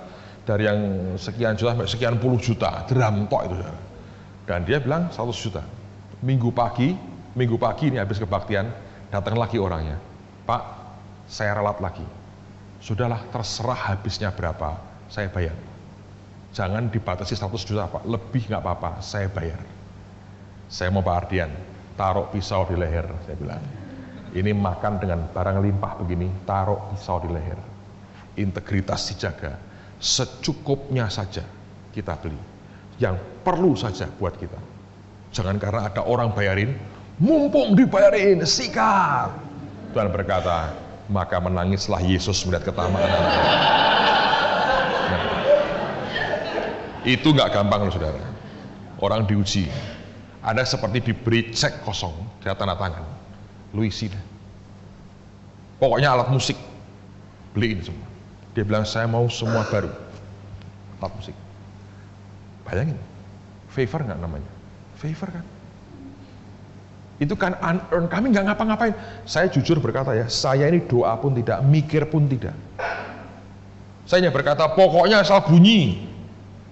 dari yang sekian juta sampai sekian puluh juta, drum tok itu. Dan dia bilang 100 juta. Minggu pagi ini habis kebaktian, datang lagi orangnya. Pak, saya ralat lagi. Sudahlah, terserah habisnya berapa, saya bayar. Jangan dibatasi 100 juta Pak, lebih nggak apa-apa, saya bayar. Saya mau Pak Ardian, taruh pisau di leher, saya bilang. Ini makan dengan barang limpah begini, taruh pisau di leher. Integritas dijaga, secukupnya saja kita beli. Yang perlu saja buat kita. Jangan karena ada orang bayarin, mumpung dibayarin, sikat. Tuhan berkata, maka menangislah Yesus melihat ketamaan. Nah, itu nggak gampang loh saudara. Orang diuji. Ada seperti diberi cek kosong, dia tanda tangan. Lu isi deh. Pokoknya alat musik, beliin semua. Dia bilang, saya mau semua baru. Alat musik. Bayangin, favor nggak namanya? Favor kan? Itu kan unearned, kami nggak ngapa-ngapain. Saya jujur berkata ya, saya ini doa pun tidak, mikir pun tidak. Saya hanya berkata, pokoknya asal bunyi.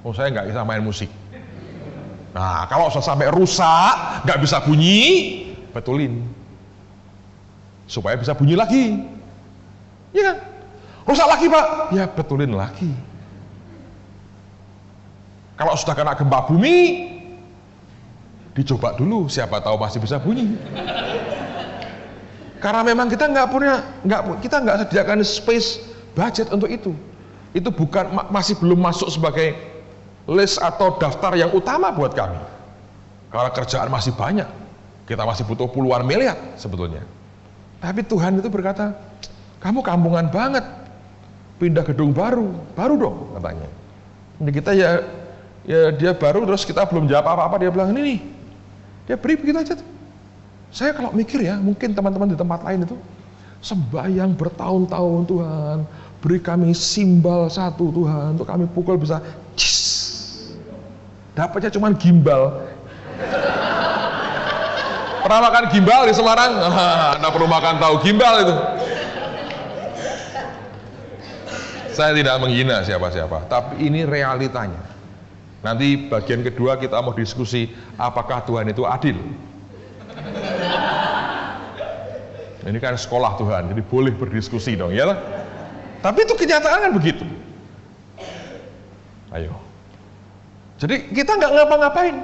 Oh, saya nggak bisa main musik. Nah, kalau sampai rusak, nggak bisa bunyi, betulin. Supaya bisa bunyi lagi. Iya kan? Rusak lagi Pak, ya betulin lagi. Kalau sudah kena gempa bumi, dicoba dulu, siapa tahu masih bisa bunyi. Karena memang kita nggak sediakan space budget untuk itu. Itu masih belum masuk sebagai list atau daftar yang utama buat kami. Karena kerjaan masih banyak, kita masih butuh puluhan miliar sebetulnya. Tapi Tuhan itu berkata, kamu kampungan banget, pindah gedung baru dong katanya. Ini kita ya dia baru, terus kita belum jawab apa-apa, dia bilang ini nih, dia beri begitu aja tuh. Saya kalau mikir ya, mungkin teman-teman di tempat lain itu sembahyang bertahun-tahun, Tuhan beri kami simbal satu Tuhan, untuk kami pukul bisa dapatnya cuman gimbal. Pernah makan gimbal di Semarang? Anda perlu makan tahu gimbal itu. Saya tidak menghina siapa-siapa, tapi ini realitanya. Nanti bagian kedua kita mau diskusi apakah Tuhan itu adil. Ini kan sekolah Tuhan, jadi boleh berdiskusi dong, ya lah. Tapi itu kenyataan kan begitu. Ayo. Jadi kita nggak ngapa-ngapain.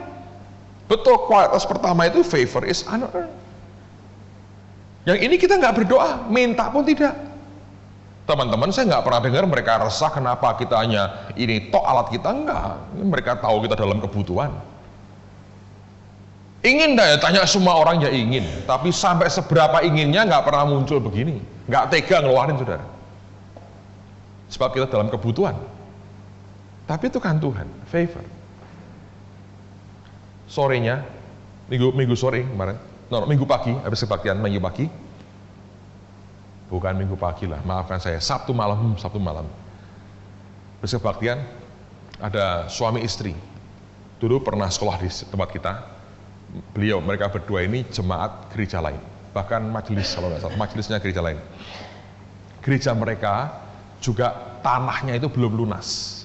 Betul, kualitas pertama itu favor is unearned. Yang ini kita nggak berdoa, minta pun tidak. Teman-teman, saya nggak pernah dengar mereka resah kenapa kita hanya ini tok alat kita, enggak. Mereka tahu kita dalam kebutuhan. Ingin dah ya, tanya semua orang ya ingin, tapi sampai seberapa inginnya nggak pernah muncul begini, nggak tega ngeluarin saudara. Sebab kita dalam kebutuhan. Tapi itu kan Tuhan, favor. Sorenya, minggu sore kemarin, minggu pagi, habis kebaktian minggu pagi, bukan minggu pagi lah, maafkan saya, Sabtu malam, habis kebaktian, ada suami istri, dulu pernah sekolah di tempat kita, mereka berdua ini jemaat gereja lain, bahkan majelis, kalau nggak salah, majelisnya gereja lain. Gereja mereka juga tanahnya itu belum lunas.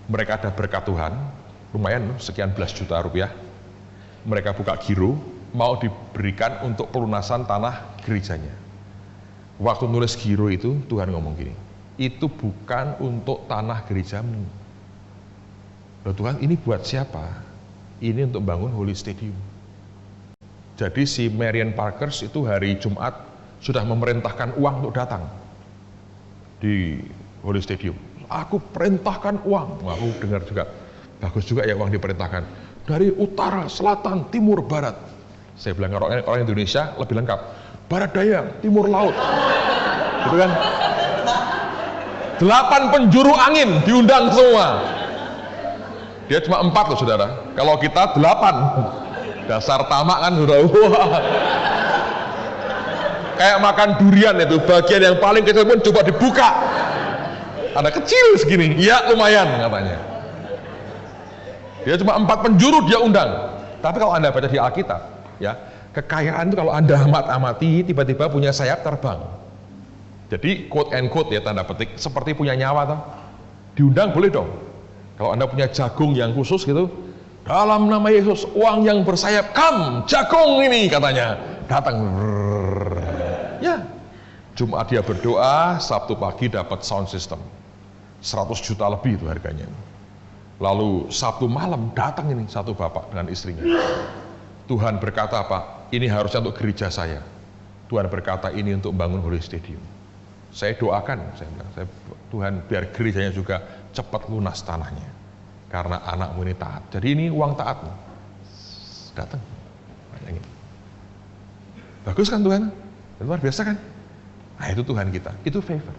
Mereka ada berkat Tuhan, lumayan sekian belas juta rupiah. Mereka buka giro, mau diberikan untuk pelunasan tanah gerejanya. Waktu nulis giro itu, Tuhan ngomong gini, itu bukan untuk tanah gerejamu. Loh Tuhan, ini buat siapa? Ini untuk bangun Holy Stadium. Jadi si Marian Parkers itu hari Jumat sudah memerintahkan uang untuk datang di Holy Stadium. Aku perintahkan uang. Aku dengar juga, bagus juga ya uang diperintahkan. Dari utara, selatan, timur, barat. Saya bilang orang Indonesia lebih lengkap. Barat daya, timur laut. Gitu kan? 8 penjuru angin diundang semua. Dia cuma 4 loh saudara. Kalau kita 8. Dasar tamak kan sudah. Wah. Kayak makan durian itu, bagian yang paling kecil pun coba dibuka. Ada kecil segini, ya lumayan katanya. Dia cuma 4 penjuru dia undang. Tapi kalau Anda baca di Alkitab, ya, kekayaan itu kalau Anda amati, tiba-tiba punya sayap terbang. Jadi quote and quote ya, tanda petik, seperti punya nyawa toh. Diundang boleh dong. Kalau Anda punya jagung yang khusus gitu, dalam nama Yesus, uang yang bersayap, kam, jagung ini katanya. Datang. Ya. Jumat dia berdoa, Sabtu pagi dapat sound system. 100 juta lebih itu harganya. Lalu Sabtu malam datang ini satu bapak dengan istrinya. Tuhan berkata apa? Ini harusnya untuk gereja saya. Tuhan berkata ini untuk bangun Holy Stadium. Saya doakan, Tuhan biar gerejanya juga cepat lunas tanahnya. Karena anakmu ini taat. Jadi ini uang taatmu. Datang. Bagus kan Tuhan? Luar biasa kan? Nah itu Tuhan kita. Itu favor.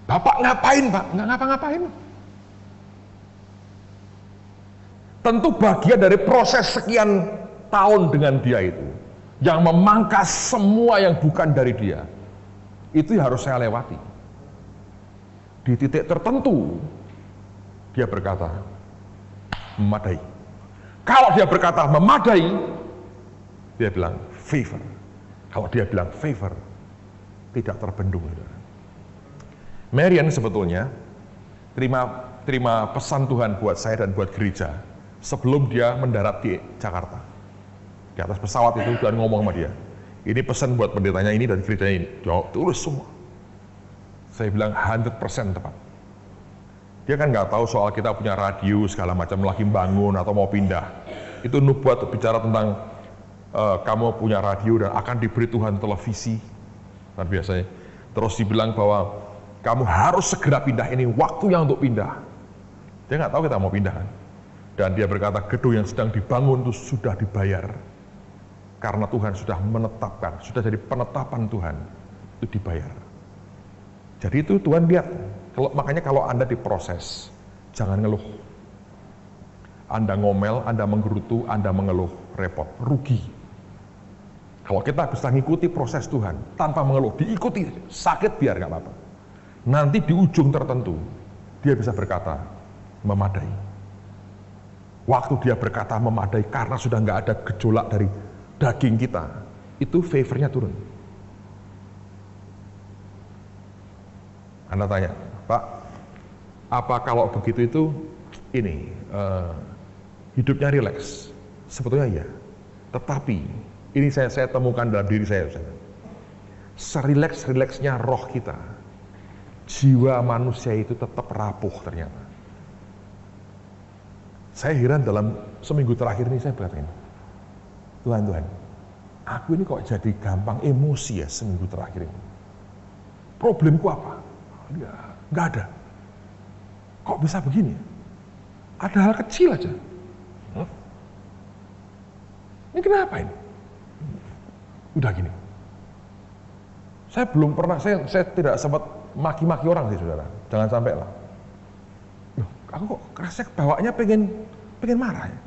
Bapak ngapain Pak? Nggak ngapa-ngapain. Tentu bagian dari proses sekian tahun dengan dia itu. Yang memangkas semua yang bukan dari dia. Itu harus saya lewati. Di titik tertentu, dia berkata, memadai. Kalau dia berkata memadai, dia bilang favor. Kalau dia bilang favor, tidak terbendung. Marian sebetulnya terima pesan Tuhan buat saya dan buat gereja sebelum dia mendarat di Jakarta. Di atas pesawat itu Tuhan ngomong sama dia, ini pesan buat pendetanya ini dan gerejanya ini. Jawab, tulis semua. Saya bilang 100% tepat. Dia kan nggak tahu soal kita punya radio segala macam lagi bangun atau mau pindah. Itu nubuat bicara tentang kamu punya radio dan akan diberi Tuhan televisi. Dan biasanya terus dibilang bahwa kamu harus segera pindah, ini waktunya untuk pindah. Dia nggak tahu kita mau pindah kan. Dan dia berkata gedung yang sedang dibangun itu sudah dibayar. Karena Tuhan sudah menetapkan, sudah jadi penetapan Tuhan, itu dibayar. Jadi itu Tuhan lihat, makanya kalau Anda diproses, jangan ngeluh. Anda ngomel, Anda menggerutu, Anda mengeluh, repot, rugi. Kalau kita bisa ngikuti proses Tuhan, tanpa mengeluh, diikuti, sakit biar nggak apa-apa. Nanti di ujung tertentu, dia bisa berkata, memadai. Waktu dia berkata memadai, karena sudah nggak ada gejolak dari daging kita, itu favornya turun. Anda tanya, Pak, apa kalau begitu itu ini hidupnya rileks? Sebetulnya iya. Tetapi ini saya temukan dalam diri saya. Serileks-rileksnya roh kita, jiwa manusia itu tetap rapuh ternyata. Saya heran dalam seminggu terakhir ini saya berkata ini, Tuhan, aku ini kok jadi gampang emosi ya seminggu terakhir ini. Problemku apa? Ya, nggak ada. Kok bisa begini? Ada hal kecil aja. Ini kenapa ini? Udah gini. Saya belum pernah, saya tidak sempat maki-maki orang sih saudara. Jangan sampai lah. Loh, aku kok kerasa bawanya pengen marah ya.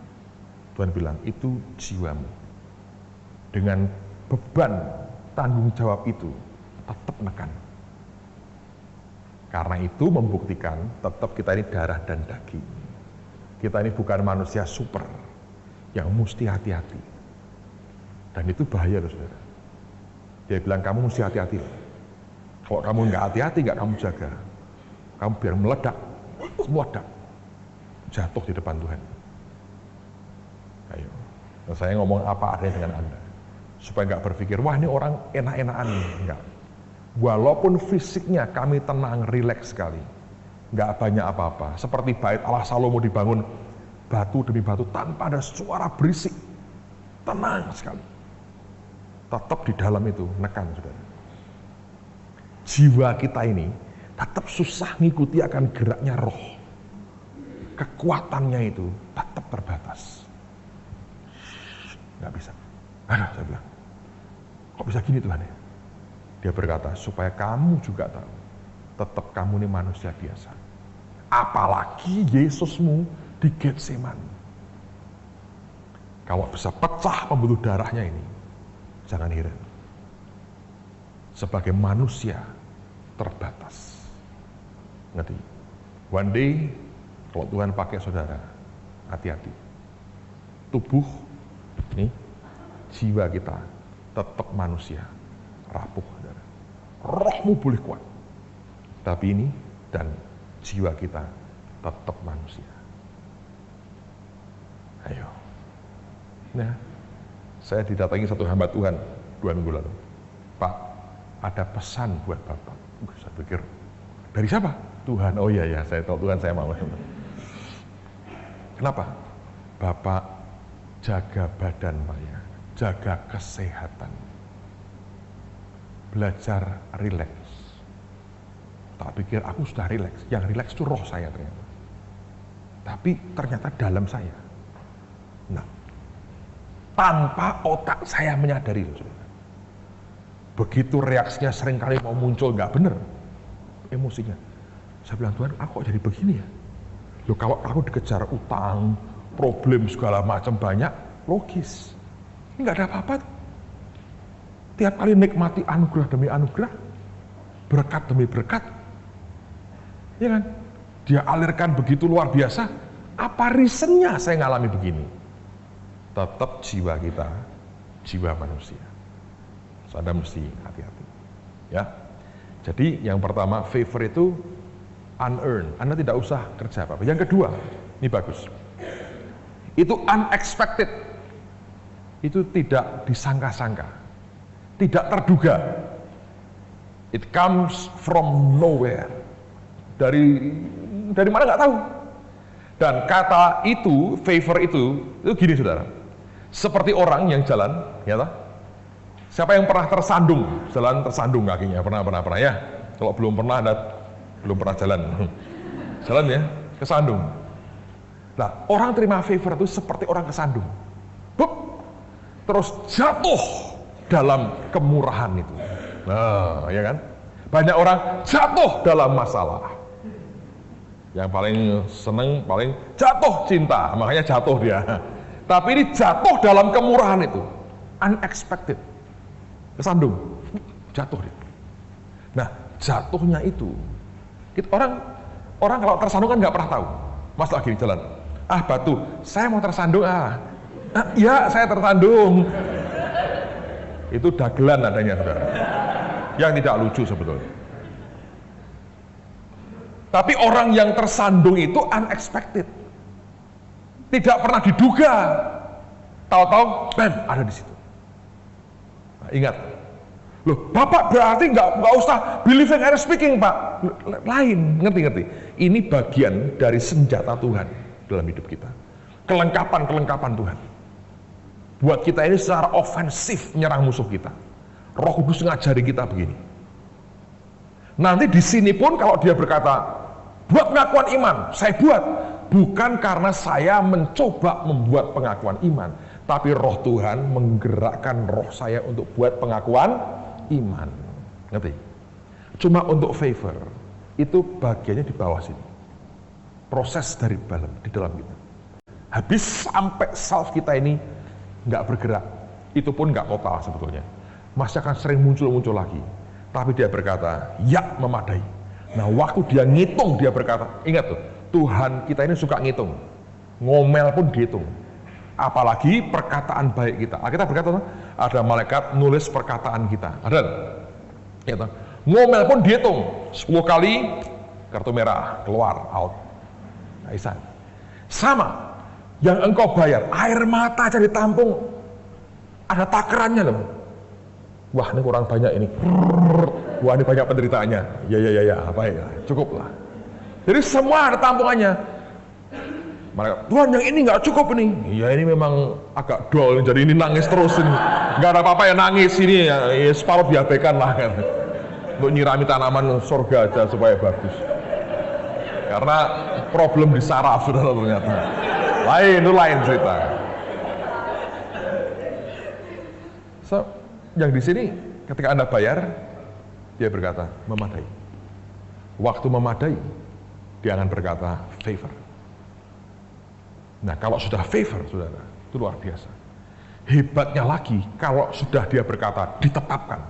Tuhan bilang, itu jiwamu. Dengan beban tanggung jawab itu, tetap nekan. Karena itu membuktikan tetap kita ini darah dan daging. Kita ini bukan manusia super yang mesti hati-hati. Dan itu bahaya loh saudara. Dia bilang kamu mesti hati-hati. Kalau kamu nggak hati-hati, nggak kamu jaga, kamu biar meledak, jatuh di depan Tuhan. Ayo, nah, saya ngomong apa adanya dengan Anda, supaya nggak berpikir, wah ini orang enak-enakan nih. Enggak. Walaupun fisiknya kami tenang, rileks sekali, nggak banyak apa-apa. Seperti bait Allah Salomo dibangun batu demi batu tanpa ada suara berisik, tenang sekali. Tetap di dalam itu nekan, saudara. Jiwa kita ini tetap susah ngikuti akan geraknya roh. Kekuatannya itu tetap terbatas. Nggak bisa. Saya bilang, kok bisa gini Tuhan ya? Dia berkata, supaya kamu juga tahu, tetap kamu ini manusia biasa. Apalagi Yesusmu di Getsemani. Kalau bisa pecah pembuluh darahnya ini, jangan heran. Sebagai manusia terbatas. Ngerti? One day, kalau Tuhan pakai saudara, hati-hati. Tubuh, nih, jiwa kita tetap manusia, rapuh. Saudara. Rohmu boleh kuat, tapi ini dan jiwa kita tetap manusia. Ayo. Nah, saya didatangi satu hamba Tuhan 2 minggu lalu. Pak, ada pesan buat Bapak. Saya pikir, dari siapa? Tuhan. Oh iya ya, saya tahu Tuhan, saya mau. Kenapa? Bapak jaga badan Pak ya, jaga kesehatan. Belajar rileks. Tak pikir aku sudah rileks. Yang rileks itu roh saya ternyata. Tapi ternyata dalam saya. Nah, tanpa otak saya menyadari, saudara. Begitu reaksinya seringkali mau muncul nggak benar, emosinya. Saya bilang, Tuhan, aku kok jadi begini ya? Loh, kalau aku dikejar utang, problem segala macam banyak, logis. Ini nggak ada apa-apa. Tiap kali nikmati anugerah demi anugerah, berkat demi berkat, ya kan? Dia alirkan begitu luar biasa. Apa reasonnya saya ngalami begini? Tetap jiwa kita, jiwa manusia. Anda mesti hati-hati. Ya. Jadi yang pertama, favor itu unearned. Anda tidak usah kerja apa-apa. Yang kedua, ini bagus. Itu unexpected. Itu tidak disangka-sangka. Tidak terduga. It comes from nowhere. Dari mana nggak tahu. Dan kata itu, favor itu gini saudara. Seperti orang yang jalan, ya toh? Siapa yang pernah tersandung? Jalan tersandung kakinya, pernah ya? Kalau belum pernah, Anda belum pernah jalan. Jalan ya, kesandung. Nah, orang terima favor itu seperti orang kesandung. Bup, terus jatuh dalam kemurahan itu. Nah, ya kan? Banyak orang jatuh dalam masalah. Yang paling seneng, paling jatuh cinta, makanya jatuh dia. Tapi ini jatuh dalam kemurahan itu. Unexpected. Kesandung, jatuh dia. Nah, jatuhnya itu, orang kalau tersandung kan nggak pernah tahu. Mas lagi di jalan, batu, saya mau tersandung, ya saya tersandung. Itu dagelan adanya, saudara. Yang tidak lucu sebetulnya. Tapi orang yang tersandung itu unexpected. Tidak pernah diduga. Tahu-tahu, bam, ada di situ. Nah, ingat. Loh, Bapak berarti nggak usah believing and speaking, Pak. Lain, ngerti. Ini bagian dari senjata Tuhan dalam hidup kita. kelengkapan-kelengkapan Tuhan. Buat kita ini secara ofensif menyerang musuh kita. Roh Kudus ngajari kita begini. Nanti di sini pun kalau dia berkata, buat pengakuan iman, saya buat. Bukan karena saya mencoba membuat pengakuan iman, tapi roh Tuhan menggerakkan roh saya untuk buat pengakuan iman. Ngerti? Cuma untuk favor, itu bagiannya di bawah sini. Proses dari dalam, di dalam kita. Habis sampai self kita ini nggak bergerak, itu pun nggak total sebetulnya. Masih akan sering muncul-muncul lagi. Tapi dia berkata, ya memadai. Nah waktu dia ngitung, dia berkata, ingat tuh, Tuhan kita ini suka ngitung. Ngomel pun dihitung. Apalagi perkataan baik kita. Kita berkata, ada malaikat nulis perkataan kita. Ada? Ya, ngomel pun dihitung. 10 kali, kartu merah, keluar, out. Nah, Isan. Sama. Yang engkau bayar, air mata aja ditampung, ada takarannya loh. Wah ini kurang banyak ini. Wah ini banyak penderitaannya. Ya, baik, cukup lah. Jadi semua ada tampungannya. Tuhan yang ini nggak cukup nih. Ya ini memang agak dol, jadi ini nangis terus ini. Nggak ada apa-apa ya nangis ini ya separuh diabaikan lah. Untuk nyirami tanaman surga aja supaya bagus. Karena problem di saraf saudara ternyata. Itu lain cerita. So, yang di sini ketika Anda bayar, dia berkata memadai. Waktu memadai, dia akan berkata favor. Nah, kalau sudah favor, saudara, itu luar biasa. Hebatnya lagi kalau sudah dia berkata ditetapkan.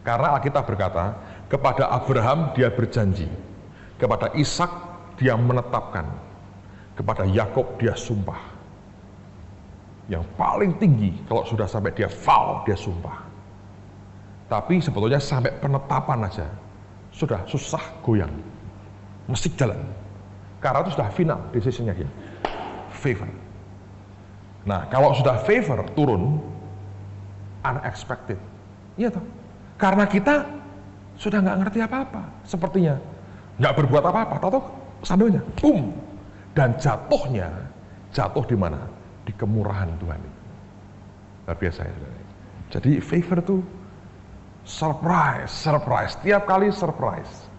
Karena Alkitab berkata, kepada Abraham dia berjanji, kepada Ishak dia menetapkan, kepada Yakub dia sumpah. Yang paling tinggi kalau sudah sampai dia vow, dia sumpah. Tapi sebetulnya sampai penetapan aja sudah susah goyang, mesti jalan. Karena itu sudah final decisionnya dia, favor. Nah kalau sudah favor turun, unexpected, iya toh. Karena kita sudah nggak ngerti apa-apa, sepertinya nggak berbuat apa-apa, tahu sambilnya, boom. Dan jatuh di mana? Di kemurahan Tuhan. Luar biasa ya. Jadi favor itu surprise. Tiap kali surprise.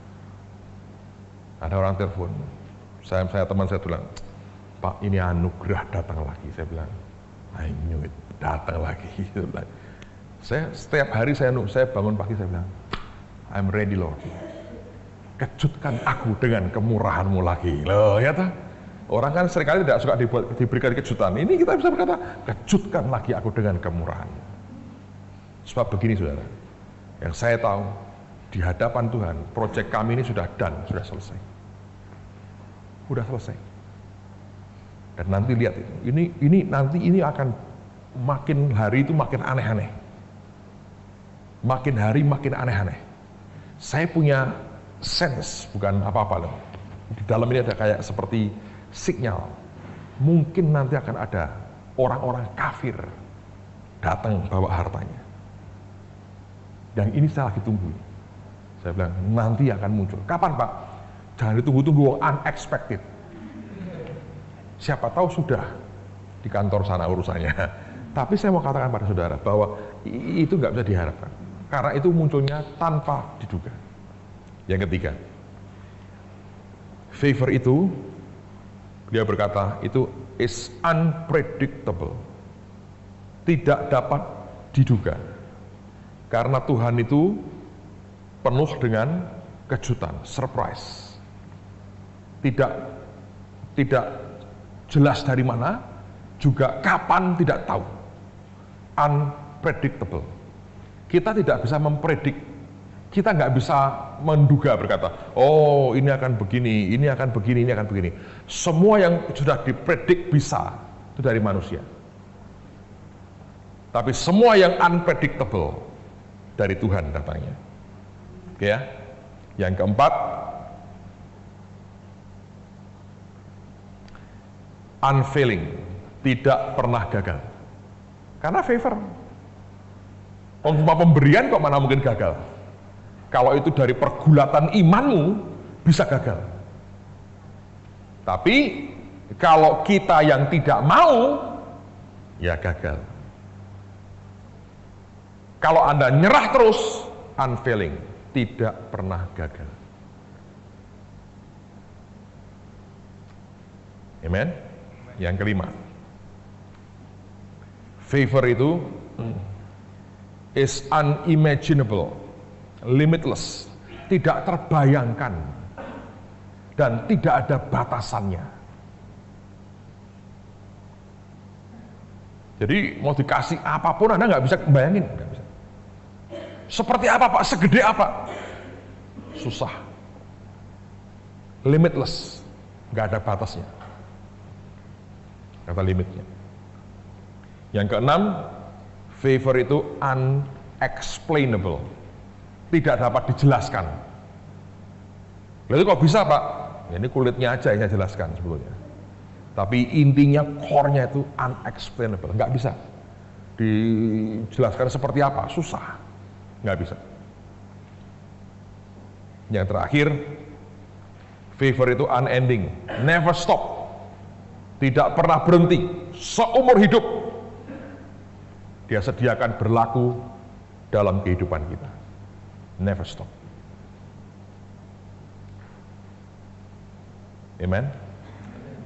Ada orang telepon, teman saya bilang, Pak ini anugerah datang lagi. Saya bilang, I knew it, datang lagi. Saya setiap hari saya bangun pagi saya bilang, I'm ready Lord. Kejutkan aku dengan kemurahan-Mu lagi. Loh ya toh? Orang kan seringkali tidak suka diberikan kejutan. Ini kita bisa berkata, kejutkan lagi aku dengan kemurahan. Sebab begini saudara, yang saya tahu, di hadapan Tuhan, proyek kami ini sudah done, sudah selesai. Sudah selesai. Dan nanti lihat itu, ini akan makin hari itu makin aneh-aneh. Makin hari makin aneh-aneh. Saya punya sense, bukan apa-apa loh. Di dalam ini ada kayak seperti sinyal, mungkin nanti akan ada orang-orang kafir datang bawa hartanya. Dan ini saya lagi tunggu. Saya bilang, nanti akan muncul. Kapan Pak? Jangan ditunggu-tunggu, unexpected. Siapa tahu sudah di kantor sana urusannya. Tapi saya mau katakan pada saudara bahwa itu nggak bisa diharapkan. Karena itu munculnya tanpa diduga. Yang ketiga, favor itu dia berkata itu is unpredictable, tidak dapat diduga, karena Tuhan itu penuh dengan kejutan, surprise, tidak jelas dari mana, juga kapan tidak tahu, unpredictable. Kita tidak bisa mempredik, kita nggak bisa menduga berkata, oh ini akan begini, ini akan begini, ini akan begini. Semua yang sudah dipredik bisa, itu dari manusia. Tapi semua yang unpredictable, dari Tuhan datangnya. Oke ya. Yang keempat, unfailing, tidak pernah gagal. Karena favor. Pemberian kok mana mungkin gagal? Kalau itu dari pergulatan imanmu, bisa gagal. Tapi kalau kita yang tidak mau, ya gagal. Kalau Anda nyerah terus, unfailing, tidak pernah gagal. Amen. Yang kelima, favor itu is unimaginable, limitless, tidak terbayangkan, dan tidak ada batasannya. Jadi mau dikasih apapun Anda nggak bisa bayangin, nggak bisa. Seperti apa Pak? Segede apa? Susah. Limitless, nggak ada batasnya, kata limitnya. Yang keenam, favor itu unexplainable, tidak dapat dijelaskan. Lalu kok bisa Pak? Ya, ini kulitnya aja yang saya jelaskan sebetulnya. Tapi intinya, core-nya itu unexplainable, nggak bisa dijelaskan seperti apa, susah, nggak bisa. Yang terakhir, favor itu unending, never stop, tidak pernah berhenti, seumur hidup Dia sediakan berlaku dalam kehidupan kita, never stop. Amen.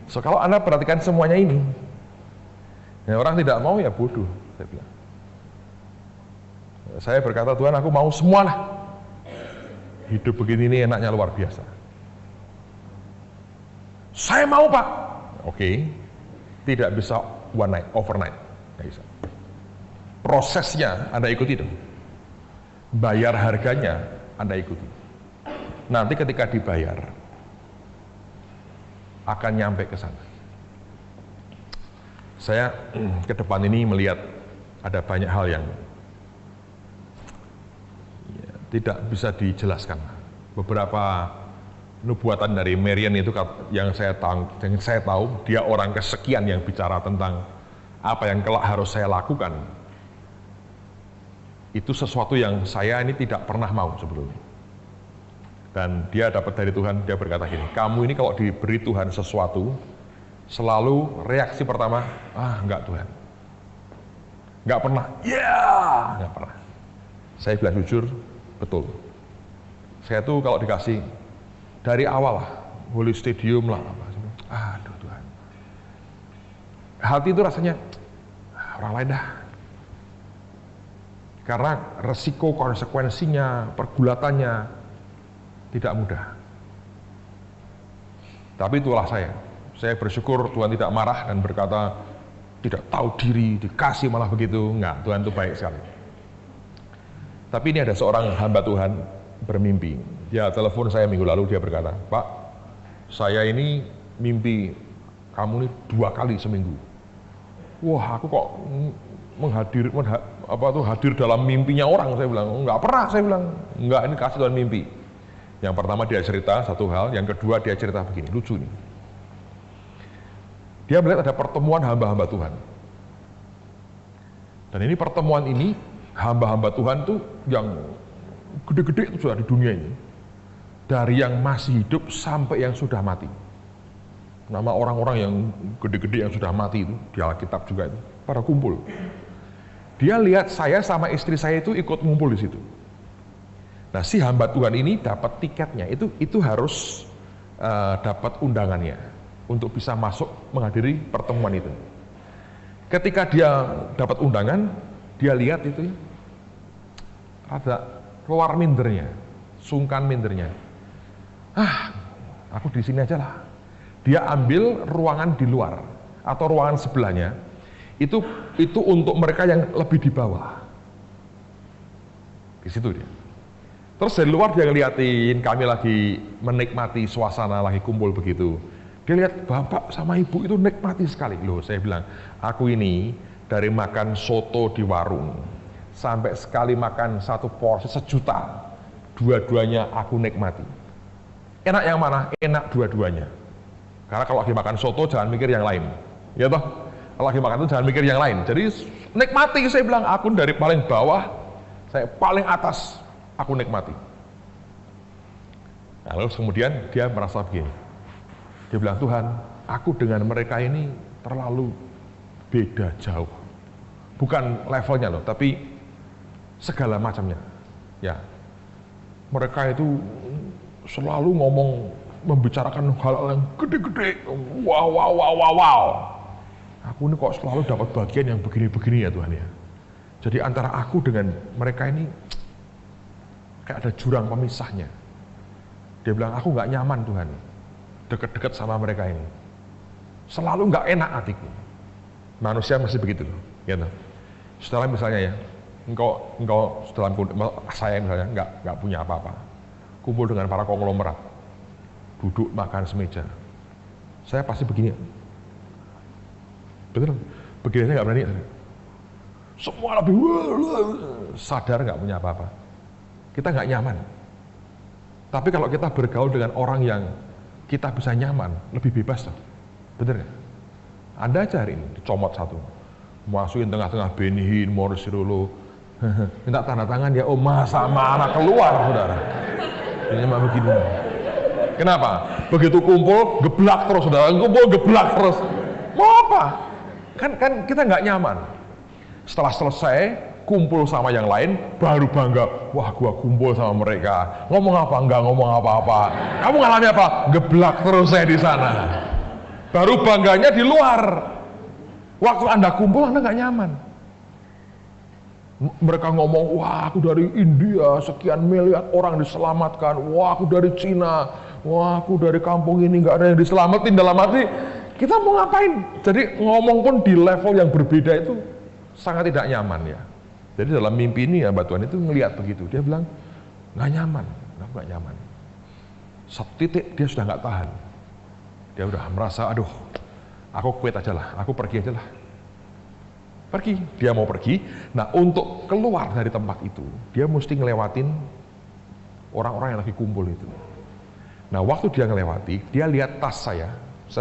So kalau Anda perhatikan semuanya ini, ya orang tidak mau ya bodoh, saya bilang. Saya berkata, Tuhan aku mau semua lah. Hidup begini ini enaknya luar biasa. Saya mau Pak. Oke, tidak bisa one night, overnight. Tidak bisa. Prosesnya Anda ikuti dong. Bayar harganya Anda ikuti. Nanti ketika dibayar, akan nyampe ke sana. Saya ke depan ini melihat ada banyak hal yang tidak bisa dijelaskan. Beberapa nubuatan dari Marian itu yang saya tahu, dia orang kesekian yang bicara tentang apa yang kelak harus saya lakukan. Itu sesuatu yang saya ini tidak pernah mau sebelumnya. Dan dia dapat dari Tuhan, dia berkata gini, kamu ini kalau diberi Tuhan sesuatu, selalu reaksi pertama, enggak Tuhan. Enggak pernah, enggak pernah. Saya bilang jujur, betul. Saya tuh kalau dikasih, dari awal lah, Holy Stadium lah, aduh Tuhan. Hati itu rasanya, orang lain dah. Karena resiko, konsekuensinya, pergulatannya, tidak mudah. Tapi itulah saya. Saya bersyukur Tuhan tidak marah dan berkata, tidak tahu diri, dikasih malah begitu. Enggak, Tuhan itu baik sekali. Tapi ini ada seorang hamba Tuhan bermimpi. Dia telepon saya minggu lalu, dia berkata, Pak, saya ini mimpi kamu ini 2 kali seminggu. Wah, aku kok hadir dalam mimpinya orang, saya bilang. Enggak pernah, saya bilang. Enggak, ini kasih Tuhan mimpi. Yang pertama dia cerita satu hal, yang kedua dia cerita begini, lucu nih. Dia melihat ada pertemuan hamba-hamba Tuhan. Dan ini pertemuan ini, hamba-hamba Tuhan tuh yang gede-gede itu sudah di dunia ini. Dari yang masih hidup sampai yang sudah mati. Nama orang-orang yang gede-gede yang sudah mati itu, di Alkitab juga itu, pada kumpul. Dia lihat saya sama istri saya itu ikut ngumpul di situ. Nah, si hamba Tuhan ini dapat tiketnya, itu harus dapat undangannya untuk bisa masuk menghadiri pertemuan itu. Ketika dia dapat undangan, dia lihat itu ada keluar mindernya, sungkan mindernya. Aku di sini aja lah. Dia ambil ruangan di luar atau ruangan sebelahnya. Itu untuk mereka yang lebih di bawah. Di situ dia. Terus dari luar dia ngeliatin, kami lagi menikmati suasana, lagi kumpul begitu. Dia lihat bapak sama ibu itu nikmati sekali. Loh, saya bilang, aku ini dari makan soto di warung, sampai sekali makan 1 porsi 1 juta, dua-duanya aku nikmati. Enak yang mana? Enak dua-duanya. Karena kalau lagi makan soto jangan mikir yang lain. Ya toh? Kalau lagi makan itu jangan mikir yang lain. Jadi nikmati, saya bilang, aku dari paling bawah, saya paling atas. Aku nikmati. Lalu kemudian dia merasa begini. Dia bilang, Tuhan, aku dengan mereka ini terlalu beda jauh. Bukan levelnya loh, tapi segala macamnya. Ya, mereka itu selalu ngomong, membicarakan hal-hal yang gede-gede. Wow, wow, wow, wow, wow. Aku ini kok selalu dapat bagian yang begini-begini ya Tuhan ya. Jadi antara aku dengan mereka ini kayak ada jurang pemisahnya. Dia bilang, aku nggak nyaman Tuhan, deket-deket sama mereka ini. Selalu nggak enak hatiku. Manusia masih begitu loh. Gitu. Setelah misalnya ya, engkau dalam saya misalnya nggak punya apa-apa, kumpul dengan para konglomerat, duduk makan semeja, saya pasti begini, betul? Begini saya nggak berani. Semua lebih sadar nggak punya apa-apa, kita nggak nyaman. Tapi kalau kita bergaul dengan orang yang kita bisa nyaman, lebih bebas, bener nggak? Anda aja hari ini dicomot satu, masukin tengah-tengah Benihin, Morris Sirolo, minta tanda tangan ya, oh masa mana keluar saudara. Ini mah begini. Kenapa? Begitu kumpul geblak terus saudara, kumpul geblak terus. Mau apa? Kan kita nggak nyaman. Setelah selesai kumpul sama yang lain, baru bangga. Wah, gua kumpul sama mereka. Ngomong apa? Enggak ngomong apa-apa. Kamu ngalami apa? Geblak terus saya di sana. Baru bangganya di luar. Waktu Anda kumpul, Anda nggak nyaman. Mereka ngomong, wah aku dari India, sekian miliar orang diselamatkan. Wah aku dari Cina, wah aku dari kampung ini, nggak ada yang diselamatin. Dalam arti, kita mau ngapain? Jadi ngomong pun di level yang berbeda itu sangat tidak nyaman ya. Jadi dalam mimpi ini ya Mbak Tuhan itu ngelihat begitu. Dia bilang, nggak nyaman, nggak nyaman. Satu titik dia sudah nggak tahan. Dia udah merasa, aduh, aku quit aja lah, aku pergi aja lah. Pergi, dia mau pergi. Nah untuk keluar dari tempat itu, dia mesti ngelewatin orang-orang yang lagi kumpul itu. Nah waktu dia ngelewati, dia lihat tas saya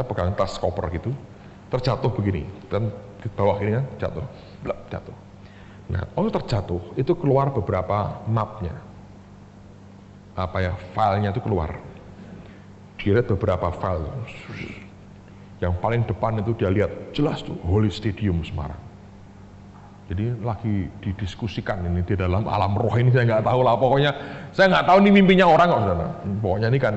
pegang tas koper gitu, terjatuh begini, dan di bawah ini kan jatuh, blak, jatuh. Nah waktu terjatuh, itu keluar beberapa mapnya, filenya itu keluar. Dia lihat beberapa file. Yang paling depan itu dia lihat jelas tuh Holy Stadium Semarang. Jadi lagi didiskusikan ini di dalam alam roh ini, saya nggak tahu lah, pokoknya saya nggak tahu ini mimpinya orang kok saudara. Pokoknya ini kan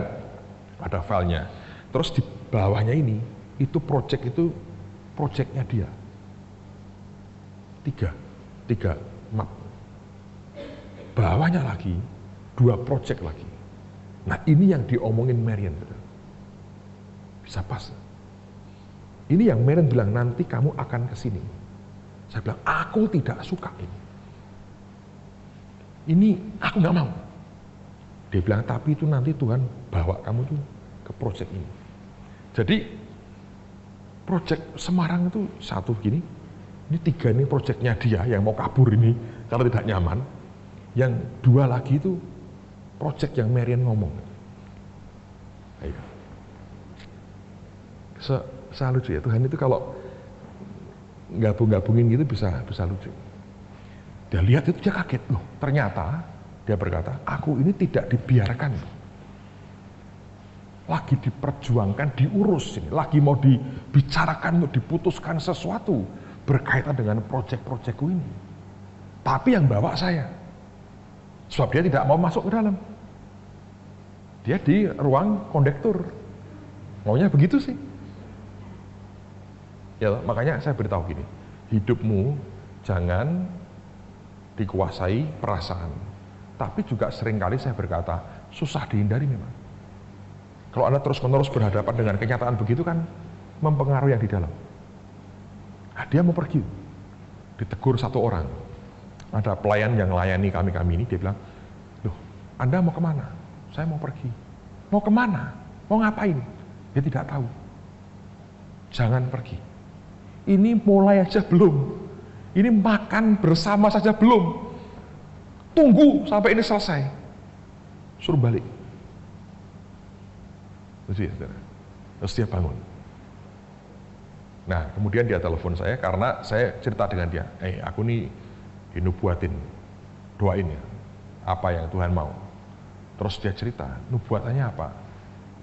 ada filenya. Terus di bawahnya ini itu projectnya dia. Tiga map. Bawahnya lagi 2 project lagi. Nah ini yang diomongin Marian, bisa pas. Ini yang Marian bilang nanti kamu akan ke sini. Saya bilang aku tidak suka ini. Ini aku nggak mau. Dia bilang tapi itu nanti Tuhan bawa kamu tuh ke project ini. Jadi project Semarang itu satu gini. Ini 3 ini projectnya dia yang mau kabur ini karena tidak nyaman. Yang 2 lagi itu project yang Marian ngomong. Ayo. Saya lucu ya, Tuhan itu kalau gabung-gabungin gitu bisa lucu. Dia lihat itu dia kaget loh. Ternyata dia berkata, aku ini tidak dibiarkan. Lagi diperjuangkan, diurus ini, lagi mau dibicarakan, mau diputuskan sesuatu berkaitan dengan proyek-proyekku ini. Tapi yang bawa saya. Sebab dia tidak mau masuk ke dalam. Dia di ruang kondektur. Maunya begitu sih. Ya, makanya saya beritahu gini, hidupmu jangan dikuasai perasaan. Tapi juga seringkali saya berkata, susah dihindari memang. Kalau Anda terus-menerus berhadapan dengan kenyataan begitu kan mempengaruhi yang di dalam. Nah, dia mau pergi, ditegur satu orang. Ada pelayan yang melayani kami ini, dia bilang, loh, Anda mau kemana? Saya mau pergi. Mau kemana? Mau ngapain? Dia tidak tahu. Jangan pergi. Ini mulai aja belum. Ini makan bersama saja belum. Tunggu sampai ini selesai. Suruh balik. Terus dia bangun. Nah, kemudian dia telepon saya karena saya cerita dengan dia. Aku nih dinubuatin, doain ya. Apa yang Tuhan mau. Terus dia cerita, nubuatannya apa?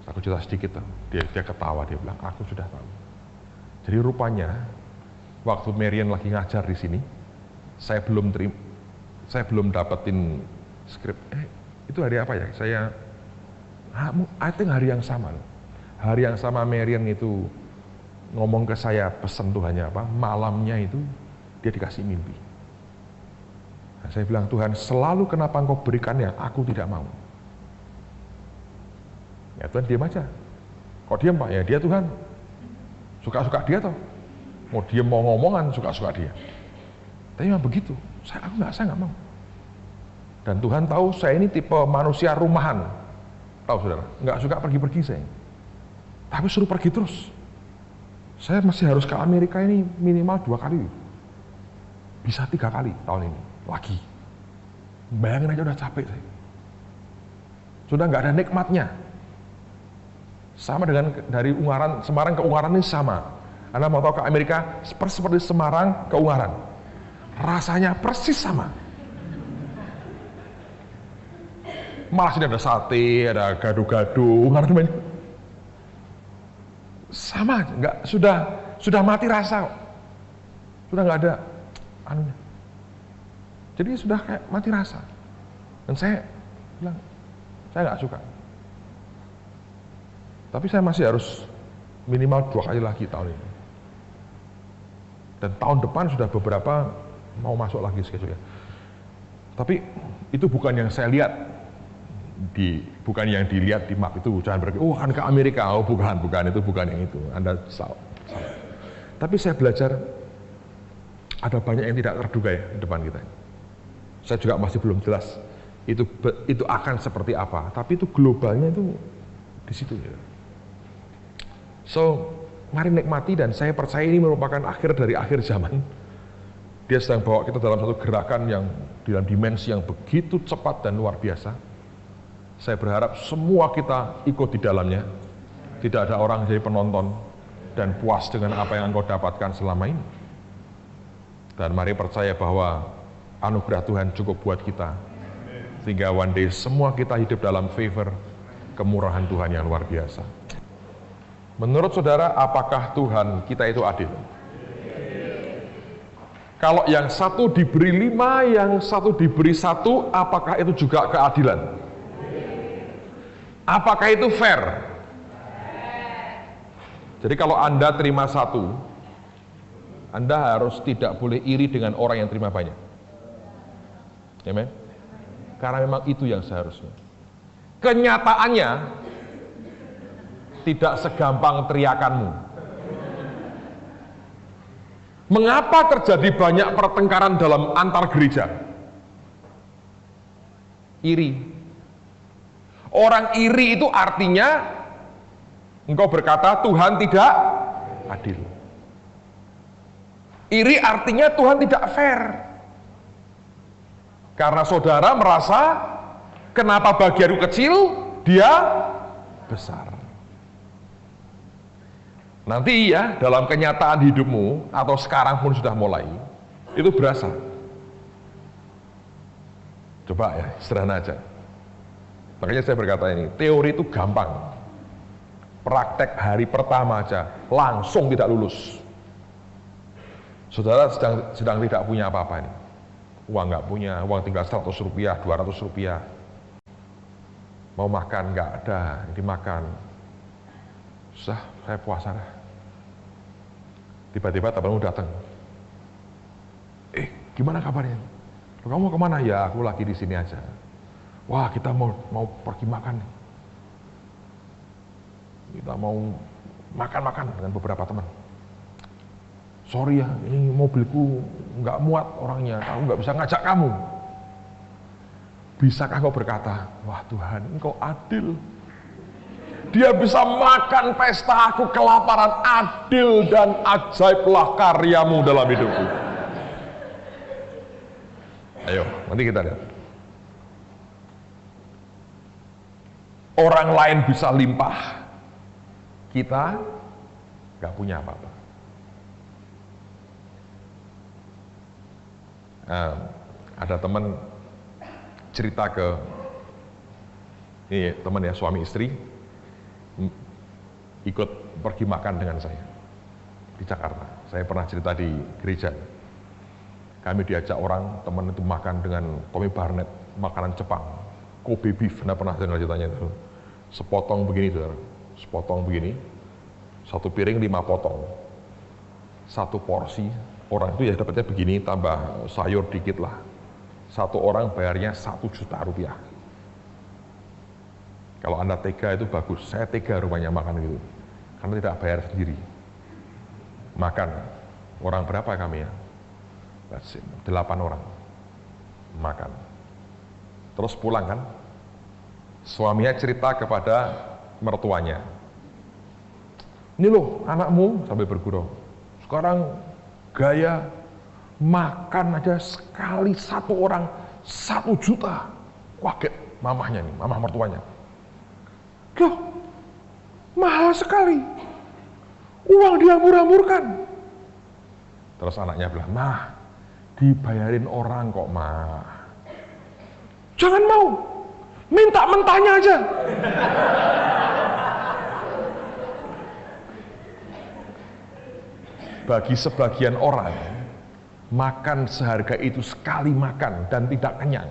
Aku cerita sedikit, dia ketawa, dia bilang, aku sudah tahu. Jadi rupanya, waktu Marian lagi ngajar di sini, saya belum dapetin skrip. Itu hari apa ya? I think hari yang sama. Hari yang sama Marian itu ngomong ke saya, pesan Tuhannya apa? Malamnya itu dia dikasih mimpi. Nah, saya bilang, Tuhan, selalu kenapa Engkau berikannya? Aku tidak mau. Ya Tuhan, diam aja. Kok diam Pak? Ya dia Tuhan. Suka-suka dia toh. Mau diam mau ngomongan, suka-suka dia. Tapi memang begitu. Saya nggak mau. Dan Tuhan tahu saya ini tipe manusia rumahan. Tahu saudara, nggak suka pergi-pergi saya. Tapi suruh pergi terus. Saya masih harus ke Amerika ini minimal 2 kali. Bisa 3 kali tahun ini. Lagi. Bayangin aja udah capek saya. Sudah nggak ada nikmatnya. Sama dengan dari Ungaran, Semarang ke Ungaran ini sama. Anda mau tahu ke Amerika, seperti Semarang ke Ungaran. Rasanya persis sama. Malah sini ada sate, ada gado-gado, Ungaran banyak. Sama, sudah mati rasa. Sudah nggak ada anunya. Jadi sudah kayak mati rasa. Dan saya bilang, saya nggak suka. Tapi saya masih harus minimal 2 kali lagi tahun ini. Dan tahun depan sudah beberapa mau masuk lagi schedule-nya. Tapi itu bukan yang saya lihat bukan yang dilihat di map itu. Jangan berarti kan ke Amerika. Bukan itu, bukan yang itu. Anda salah. Tapi saya belajar ada banyak yang tidak terduga ya di depan kita. Saya juga masih belum jelas itu akan seperti apa. Tapi itu globalnya itu di situ ya. So, mari nikmati, dan saya percaya ini merupakan akhir dari akhir zaman. Dia sedang bawa kita dalam satu gerakan yang dalam dimensi yang begitu cepat dan luar biasa. Saya berharap semua kita ikut di dalamnya. Tidak ada orang jadi penonton dan puas dengan apa yang engkau dapatkan selama ini. Dan mari percaya bahwa anugerah Tuhan cukup buat kita. Sehingga one day semua kita hidup dalam favor kemurahan Tuhan yang luar biasa. Menurut saudara, apakah Tuhan kita itu adil? Kalau yang satu diberi 5, yang satu diberi 1, apakah itu juga keadilan? Apakah itu fair? Jadi kalau Anda terima 1, Anda harus tidak boleh iri dengan orang yang terima banyak. Amen? Karena memang itu yang seharusnya. Kenyataannya tidak segampang teriakanmu. Mengapa terjadi banyak pertengkaran dalam antar gereja? Iri. Orang iri itu artinya engkau berkata Tuhan tidak adil. Iri artinya Tuhan tidak fair. Karena saudara merasa kenapa bagianku kecil, dia besar. Nanti ya, dalam kenyataan hidupmu, atau sekarang pun sudah mulai, itu berasa. Coba ya, sederhana aja. Makanya saya berkata ini, teori itu gampang. Praktek hari pertama aja, langsung tidak lulus. Saudara sedang tidak punya apa-apa ini. Uang nggak punya, uang tinggal 100 rupiah, 200 rupiah. Mau makan nggak ada, dimakan. Susah, saya puasa dah. Tiba-tiba temanmu datang. Gimana kabarnya? Kamu mau kemana? Ya, aku lagi di sini aja. Wah, kita mau pergi makan. Kita mau makan-makan dengan beberapa teman. Sorry ya, ini mobilku nggak muat orangnya. Aku nggak bisa ngajak kamu. Bisakah kau berkata, wah Tuhan, Engkau adil. Dia bisa makan pesta, aku kelaparan, adil dan ajaiblah karyamu dalam hidupku. Ayo, nanti kita lihat. Orang lain bisa limpah, kita nggak punya apa-apa. Ada teman cerita ini teman ya, suami istri. ikut pergi makan dengan saya di Jakarta. Saya pernah cerita di gereja. Kami diajak orang, teman itu makan dengan Tommy Barnett, makanan Jepang, Kobe beef. Anda pernah dengar ceritanya itu? Sepotong begini, saudara. Sepotong begini, satu piring 5 potong. Satu porsi, orang itu ya dapatnya begini, tambah sayur dikit lah. Satu orang bayarnya 1 juta rupiah. Kalau Anda tega itu bagus, saya tega rupanya makan gitu. Karena tidak bayar sendiri. Makan, orang berapa kami ya? 8 orang makan. Terus pulang kan, suaminya cerita kepada mertuanya, ini loh anakmu, sambil bergurau, sekarang gaya makan aja sekali satu orang 1 juta. Kaget mamahnya nih, mamah mertuanya. Loh, mahal sekali, uang dihambur-hamburkan. Terus anaknya bilang, mah, dibayarin orang kok, mah. Jangan mau, minta mentahnya aja. Bagi sebagian orang, makan seharga itu sekali makan dan tidak kenyang,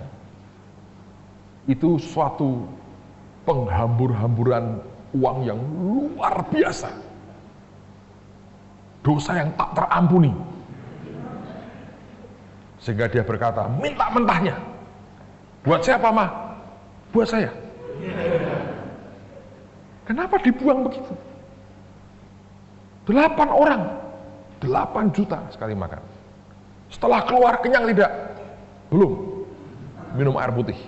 itu suatu penghambur-hamburan uang yang luar biasa. Dosa yang tak terampuni. Sehingga dia berkata, minta mentahnya. Buat siapa, mah? Buat saya. Kenapa dibuang begitu? 8 orang, 8 juta sekali makan. Setelah keluar kenyang tidak? Belum. Minum air putih.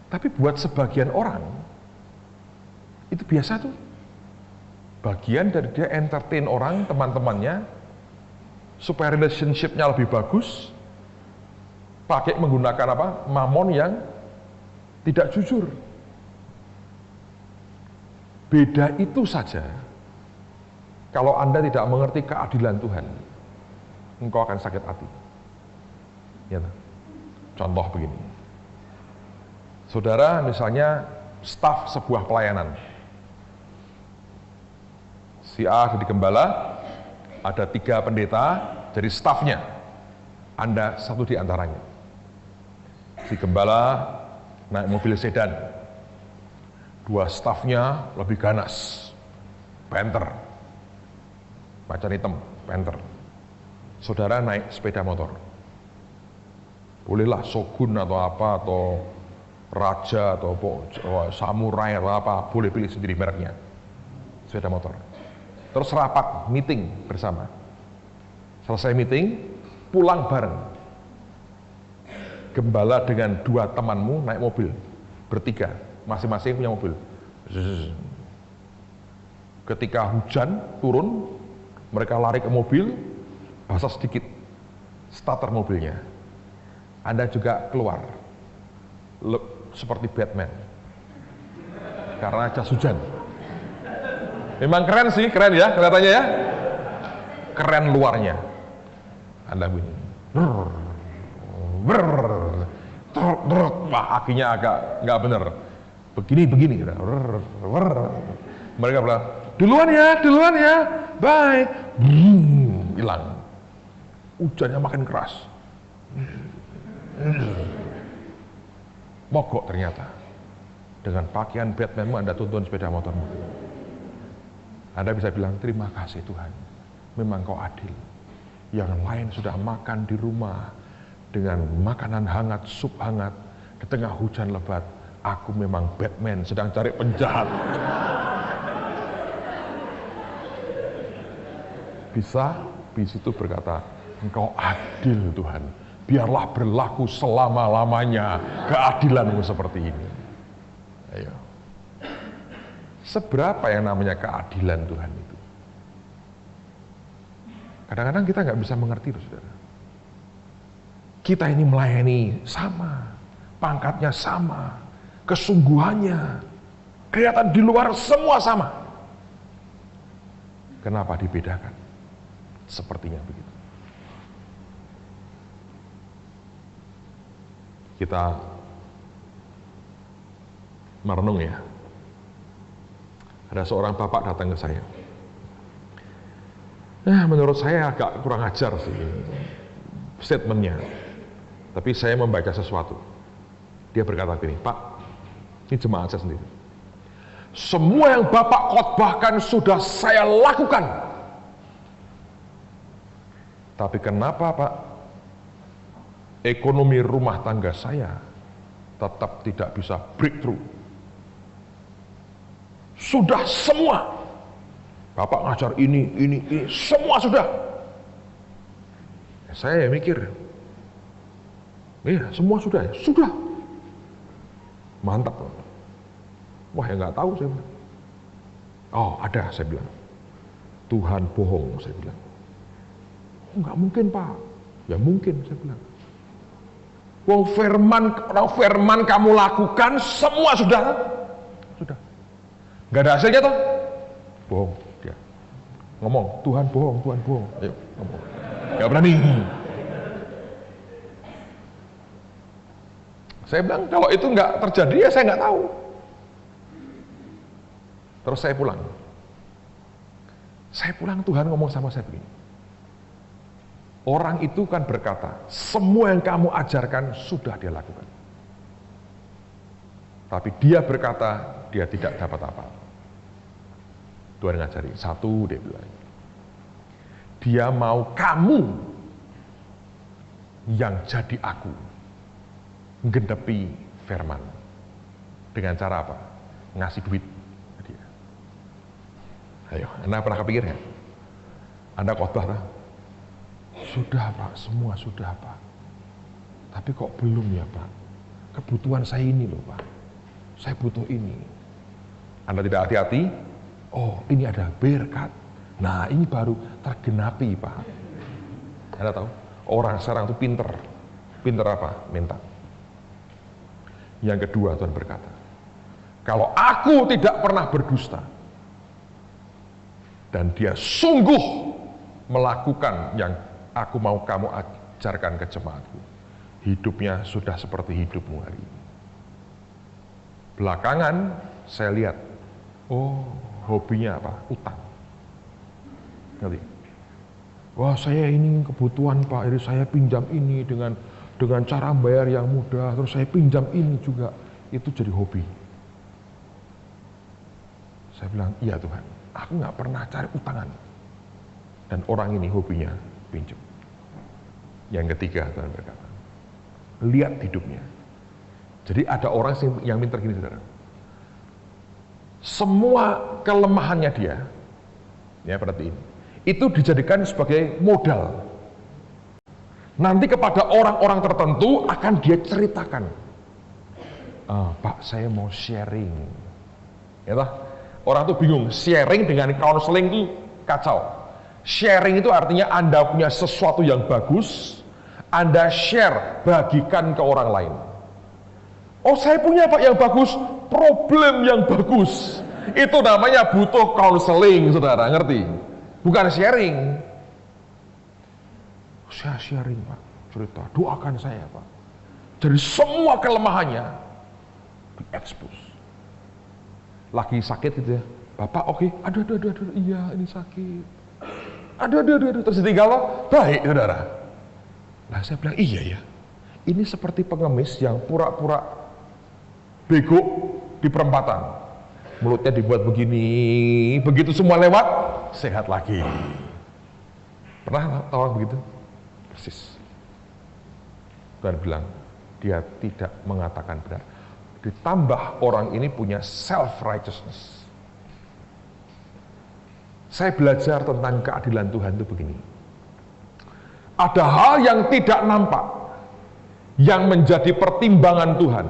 Tapi buat sebagian orang, itu biasa tuh. Bagian dari dia entertain orang, teman-temannya, supaya relationship-nya lebih bagus, pakai menggunakan apa? Mamon yang tidak jujur. Beda itu saja. Kalau Anda tidak mengerti keadilan Tuhan, engkau akan sakit hati. Ya, contoh begini. Saudara misalnya staf sebuah pelayanan. Si A jadi gembala, ada 3 pendeta jadi stafnya. Anda satu di antaranya. Si gembala naik mobil sedan. 2 stafnya lebih ganas. Panther. Macan hitam, Panther. Saudara naik sepeda motor. Bolehlah Shogun atau apa, atau Raja, atau Samurai, atau apa, boleh pilih sendiri mereknya. Sepeda motor. Terus rapat, meeting bersama. Selesai meeting, pulang bareng. Gembala dengan 2 temanmu naik mobil, bertiga, masing-masing punya mobil. Ketika hujan turun, mereka lari ke mobil, basah sedikit, starter mobilnya. Anda juga keluar, seperti Batman, karena jas hujan. Memang keren sih, keren ya, kelihatannya ya. Keren luarnya. Anda bunyi. Wah, akinya agak nggak bener. Begini. Mereka bilang, duluan ya, bye. Hilang. Hujannya makin keras. Mogok ternyata. Dengan pakaian Batman-mu Anda tuntun sepeda motormu. Anda bisa bilang, terima kasih Tuhan, memang kau adil. Yang lain sudah makan di rumah dengan makanan hangat, sup hangat, di tengah hujan lebat. Aku memang Batman sedang cari penjahat. Bisa di situ berkata, engkau adil Tuhan, biarlah berlaku selama-lamanya keadilanmu seperti ini. Ayo. Seberapa yang namanya keadilan Tuhan itu? Kadang-kadang kita nggak bisa mengerti, saudara. Kita ini melayani sama, pangkatnya sama, kesungguhannya, kelihatan di luar semua sama. Kenapa dibedakan? Sepertinya begitu. Kita merenung ya. Ada seorang bapak datang ke saya. Menurut saya agak kurang ajar sih statementnya. Tapi saya membaca sesuatu. Dia berkata gini, Pak, ini jemaat saya sendiri. Semua yang Bapak khotbahkan sudah saya lakukan. Tapi kenapa Pak, ekonomi rumah tangga saya tetap tidak bisa breakthrough? Sudah semua. Bapak ngajar ini, semua sudah. Saya mikir, iya semua sudah ya? Sudah. Mantap. Wah ya nggak tahu saya bilang. Oh ada saya bilang. Tuhan bohong saya bilang. Oh nggak mungkin Pak. Ya mungkin saya bilang. Wong firman kamu lakukan semua sudah. Sudah. Nggak ada hasilnya toh? Bohong dia. Ngomong Tuhan bohong. Ayo ngomong. Nggak berani. Saya bilang kalau itu nggak terjadi ya saya nggak tahu. Terus saya pulang. Tuhan ngomong sama saya begini. Orang itu kan berkata, semua yang kamu ajarkan sudah dia lakukan. Tapi dia berkata, dia tidak dapat apa. Tuhan ngajari, satu dia bilang. Dia mau kamu yang jadi aku. Menggenapi firman. Dengan cara apa? Ngasih duit. Ayo, Anda pernah kepikir ya? Anda khotbah, sudah Pak, semua sudah Pak. Tapi kok belum ya Pak? Kebutuhan saya ini loh Pak. Saya butuh ini. Anda tidak hati-hati? Oh, ini ada berkat. Nah, ini baru tergenapi Pak. Anda tahu? Orang sekarang itu pinter. Pinter apa? Minta. Yang kedua Tuhan berkata, kalau aku tidak pernah berdusta, dan dia sungguh melakukan yang aku mau kamu ajarkan ke jemaatku, hidupnya sudah seperti hidupmu hari ini. Belakangan saya lihat, oh hobinya apa? Utang. Ngerti? Wah saya ini kebutuhan Pak, jadi saya pinjam ini dengan cara bayar yang mudah, terus saya pinjam ini juga, itu jadi hobi. Saya bilang, iya Tuhan, aku nggak pernah cari utangan. Dan orang ini hobinya pinjam. Yang ketiga Tuhan berkata, lihat hidupnya. Jadi ada orang yang pintar gini saudara. Semua kelemahannya dia, ya perhatiin, itu dijadikan sebagai modal. Nanti kepada orang-orang tertentu akan dia ceritakan. Pak saya mau sharing. Ya toh? Orang tuh bingung, sharing dengan counseling itu kacau. Sharing itu artinya Anda punya sesuatu yang bagus, Anda share, bagikan ke orang lain. Oh saya punya Pak yang bagus, problem yang bagus. Itu namanya butuh counseling, saudara, ngerti? Bukan sharing. Saya sharing Pak, cerita, doakan saya Pak. Jadi semua kelemahannya diekspos. Lagi sakit gitu ya, Bapak oke, aduh, iya ini sakit. Aduh, terus ditinggal, baik saudara. Nah saya bilang, iya ya, ini seperti pengemis yang pura-pura bego di perempatan. Mulutnya dibuat begini, begitu semua lewat, sehat lagi. Pernah tahu begitu? Persis. Tuhan bilang, dia tidak mengatakan benar. Ditambah orang ini punya self-righteousness. Saya belajar tentang keadilan Tuhan itu begini. Ada hal yang tidak nampak, yang menjadi pertimbangan Tuhan.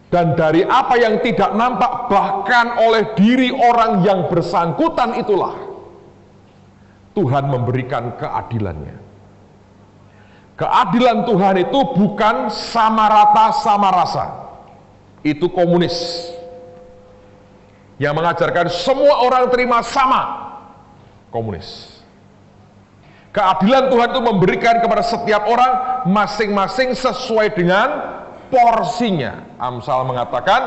Dan dari apa yang tidak nampak, bahkan oleh diri orang yang bersangkutan itulah, Tuhan memberikan keadilannya. Keadilan Tuhan itu bukan sama rata sama rasa. Itu komunis. Yang mengajarkan semua orang terima sama. Komunis. Keadilan Tuhan itu memberikan kepada setiap orang masing-masing sesuai dengan porsinya. Amsal mengatakan,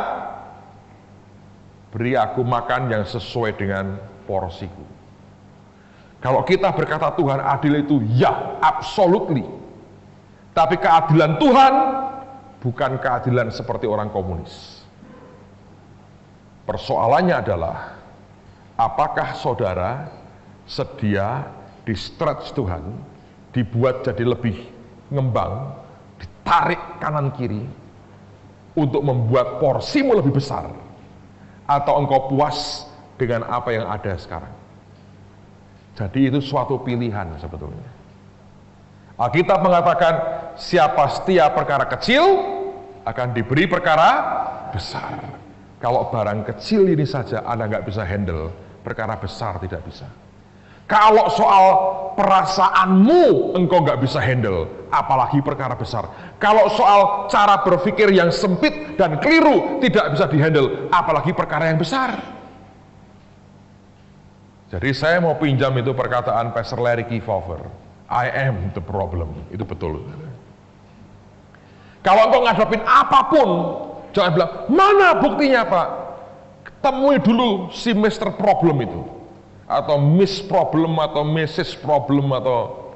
beri aku makan yang sesuai dengan porsiku. Kalau kita berkata Tuhan adil itu, ya, absolutely. Tapi keadilan Tuhan bukan keadilan seperti orang komunis. Persoalannya adalah, apakah saudara sedia di stretch Tuhan, dibuat jadi lebih ngembang, ditarik kanan kiri, untuk membuat porsimu lebih besar, atau engkau puas dengan apa yang ada sekarang? Jadi itu suatu pilihan sebetulnya. Alkitab mengatakan, siapa setia perkara kecil, akan diberi perkara besar. Kalau barang kecil ini saja Anda nggak bisa handle, perkara besar tidak bisa. Kalau soal perasaanmu engkau nggak bisa handle, apalagi perkara besar. Kalau soal cara berpikir yang sempit dan keliru tidak bisa dihandle, apalagi perkara yang besar. Jadi saya mau pinjam itu perkataan Pastor Larry Kefauver, I am the problem. Itu betul. Kalau engkau ngadepin apapun, jangan bilang, mana buktinya Pak? Temui dulu si Mr. Problem itu, atau Miss Problem, atau Mrs. Problem, atau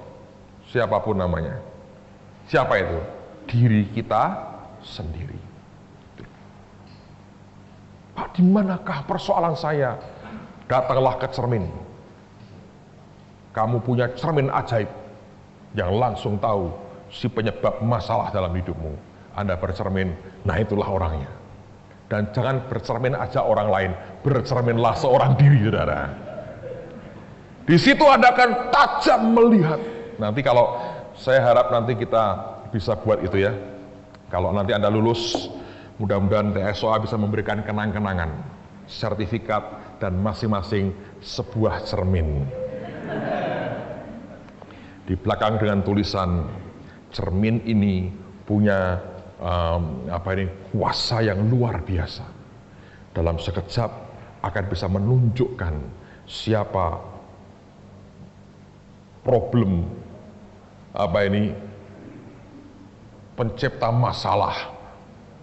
siapapun namanya. Siapa itu? Diri kita sendiri. Pak, di manakah persoalan saya? Datanglah ke cermin. Kamu punya cermin ajaib yang langsung tahu si penyebab masalah dalam hidupmu. Anda bercermin, nah itulah orangnya. Dan jangan bercermin aja orang lain, bercerminlah seorang diri, saudara. Di situ Anda akan tajam melihat. Nanti kalau saya harap nanti kita bisa buat itu ya. Kalau nanti Anda lulus, mudah-mudahan TSOA bisa memberikan kenang-kenangan, sertifikat, dan masing-masing sebuah cermin. Di belakang dengan tulisan, cermin ini punya kuasa yang luar biasa. Dalam sekejap akan bisa menunjukkan siapa problem pencipta masalah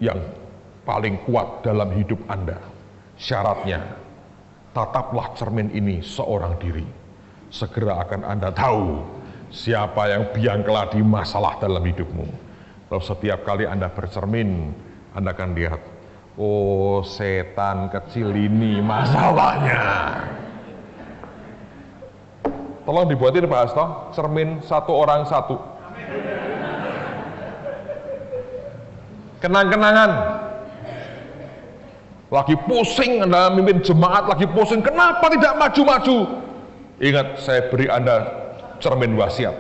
yang paling kuat dalam hidup Anda. Syaratnya, tataplah cermin ini seorang diri. Segera akan Anda tahu siapa yang biang keladi masalah dalam hidupmu. Lalu setiap kali Anda bercermin, Anda akan lihat, oh setan kecil ini masalahnya. Tolong dibuatin Pak Hasto, cermin satu orang satu. Kenang-kenangan. Lagi pusing Anda mimpin jemaat, lagi pusing, kenapa tidak maju-maju? Ingat, saya beri Anda cermin wasiat.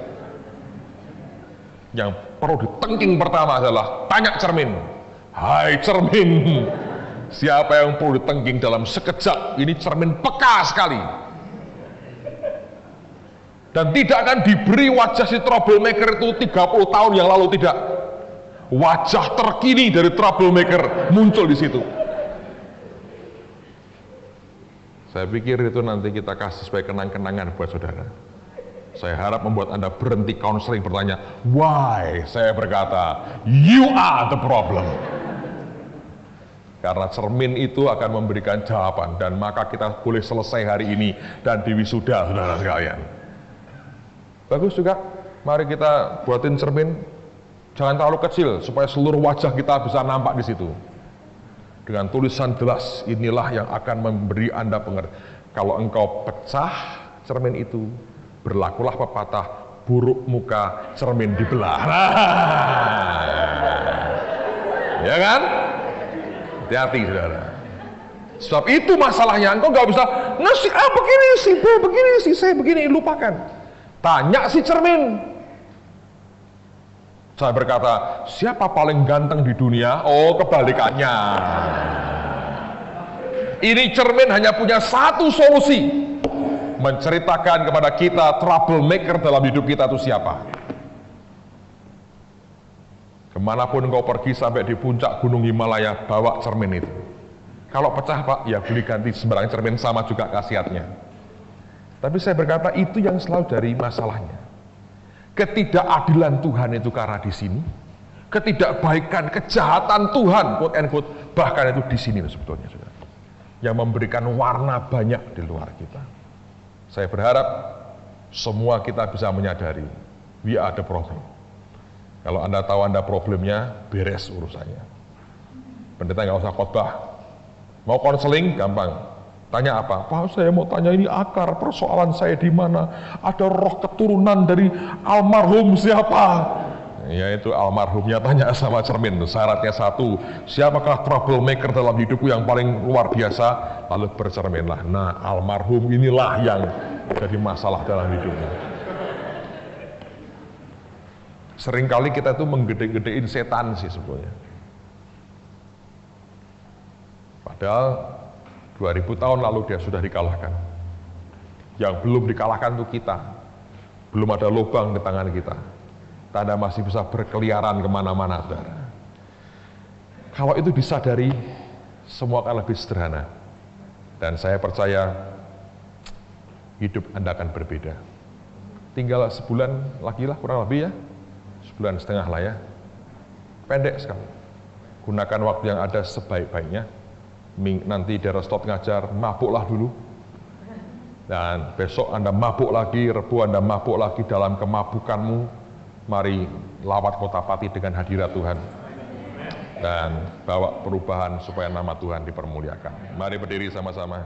Yang perlu ditengking pertama adalah tanya cermin. Hai cermin, siapa yang perlu ditengking dalam sekejap? Ini cermin peka sekali. Dan tidak akan diberi wajah si troublemaker itu 30 tahun yang lalu, tidak. Wajah terkini dari troublemaker muncul di situ. Saya pikir itu nanti kita kasih sebagai kenang-kenangan buat saudara. Saya harap membuat Anda berhenti counseling bertanya, why? Saya berkata, you are the problem. Karena cermin itu akan memberikan jawaban, dan maka kita boleh selesai hari ini dan di wisuda, saudara sekalian. Bagus juga, mari kita buatin cermin, jangan terlalu kecil, supaya seluruh wajah kita bisa nampak di situ. Dengan tulisan jelas, inilah yang akan memberi Anda pengertian. Kalau engkau pecah cermin itu, berlakulah pepatah, buruk muka cermin dibelah. Ya kan? Hati-hati saudara. Sebab itu masalahnya, engkau gak bisa ngasih begini sih, begini sih, saya begini, lupakan. Tanya si cermin. Saya berkata, siapa paling ganteng di dunia? Oh, kebalikannya. Ini cermin hanya punya satu solusi, menceritakan kepada kita troublemaker dalam hidup kita itu siapa. Kemanapun engkau pergi sampai di puncak gunung Himalaya, bawa cermin itu. Kalau pecah Pak, ya beli ganti sembarang cermin, sama juga khasiatnya. Tapi saya berkata itu yang selalu dari masalahnya. Ketidakadilan Tuhan itu karena di sini, ketidakbaikan, kejahatan Tuhan, quote and quote, bahkan itu di sini sebetulnya, saudara, yang memberikan warna banyak di luar kita. Saya berharap semua kita bisa menyadari, we are the problem. Kalau Anda tahu Anda problemnya, beres urusannya. Pendeta nggak usah khotbah. Mau konseling, gampang. Tanya apa? Pak, saya mau tanya ini akar persoalan saya di mana? Ada roh keturunan dari almarhum siapa? Yaitu almarhumnya tanya sama cermin. Syaratnya satu, siapakah troublemaker dalam hidupku yang paling luar biasa? Lalu bercerminlah. Nah, almarhum inilah yang jadi masalah dalam hidupnya. Seringkali kita tuh menggede-gedein setan sih sebetulnya. Padahal 2000 tahun lalu dia sudah dikalahkan. Yang belum dikalahkan itu kita. Belum ada lubang di tangan kita. Tanda masih bisa berkeliaran kemana-mana, saudara. Kalau itu disadari, semua akan lebih sederhana. Dan saya percaya hidup Anda akan berbeda. Tinggal sebulan lagi lah, kurang lebih ya. Sebulan setengah lah ya. Pendek sekali. Gunakan waktu yang ada sebaik-baiknya. Nanti di Restot ngajar, mabuklah dulu. Dan besok Anda mabuk lagi, Rebu Anda mabuk lagi dalam kemabukanmu. Mari lawat Kota Pati dengan hadirat Tuhan. Dan bawa perubahan supaya nama Tuhan dipermuliakan. Mari berdiri sama-sama.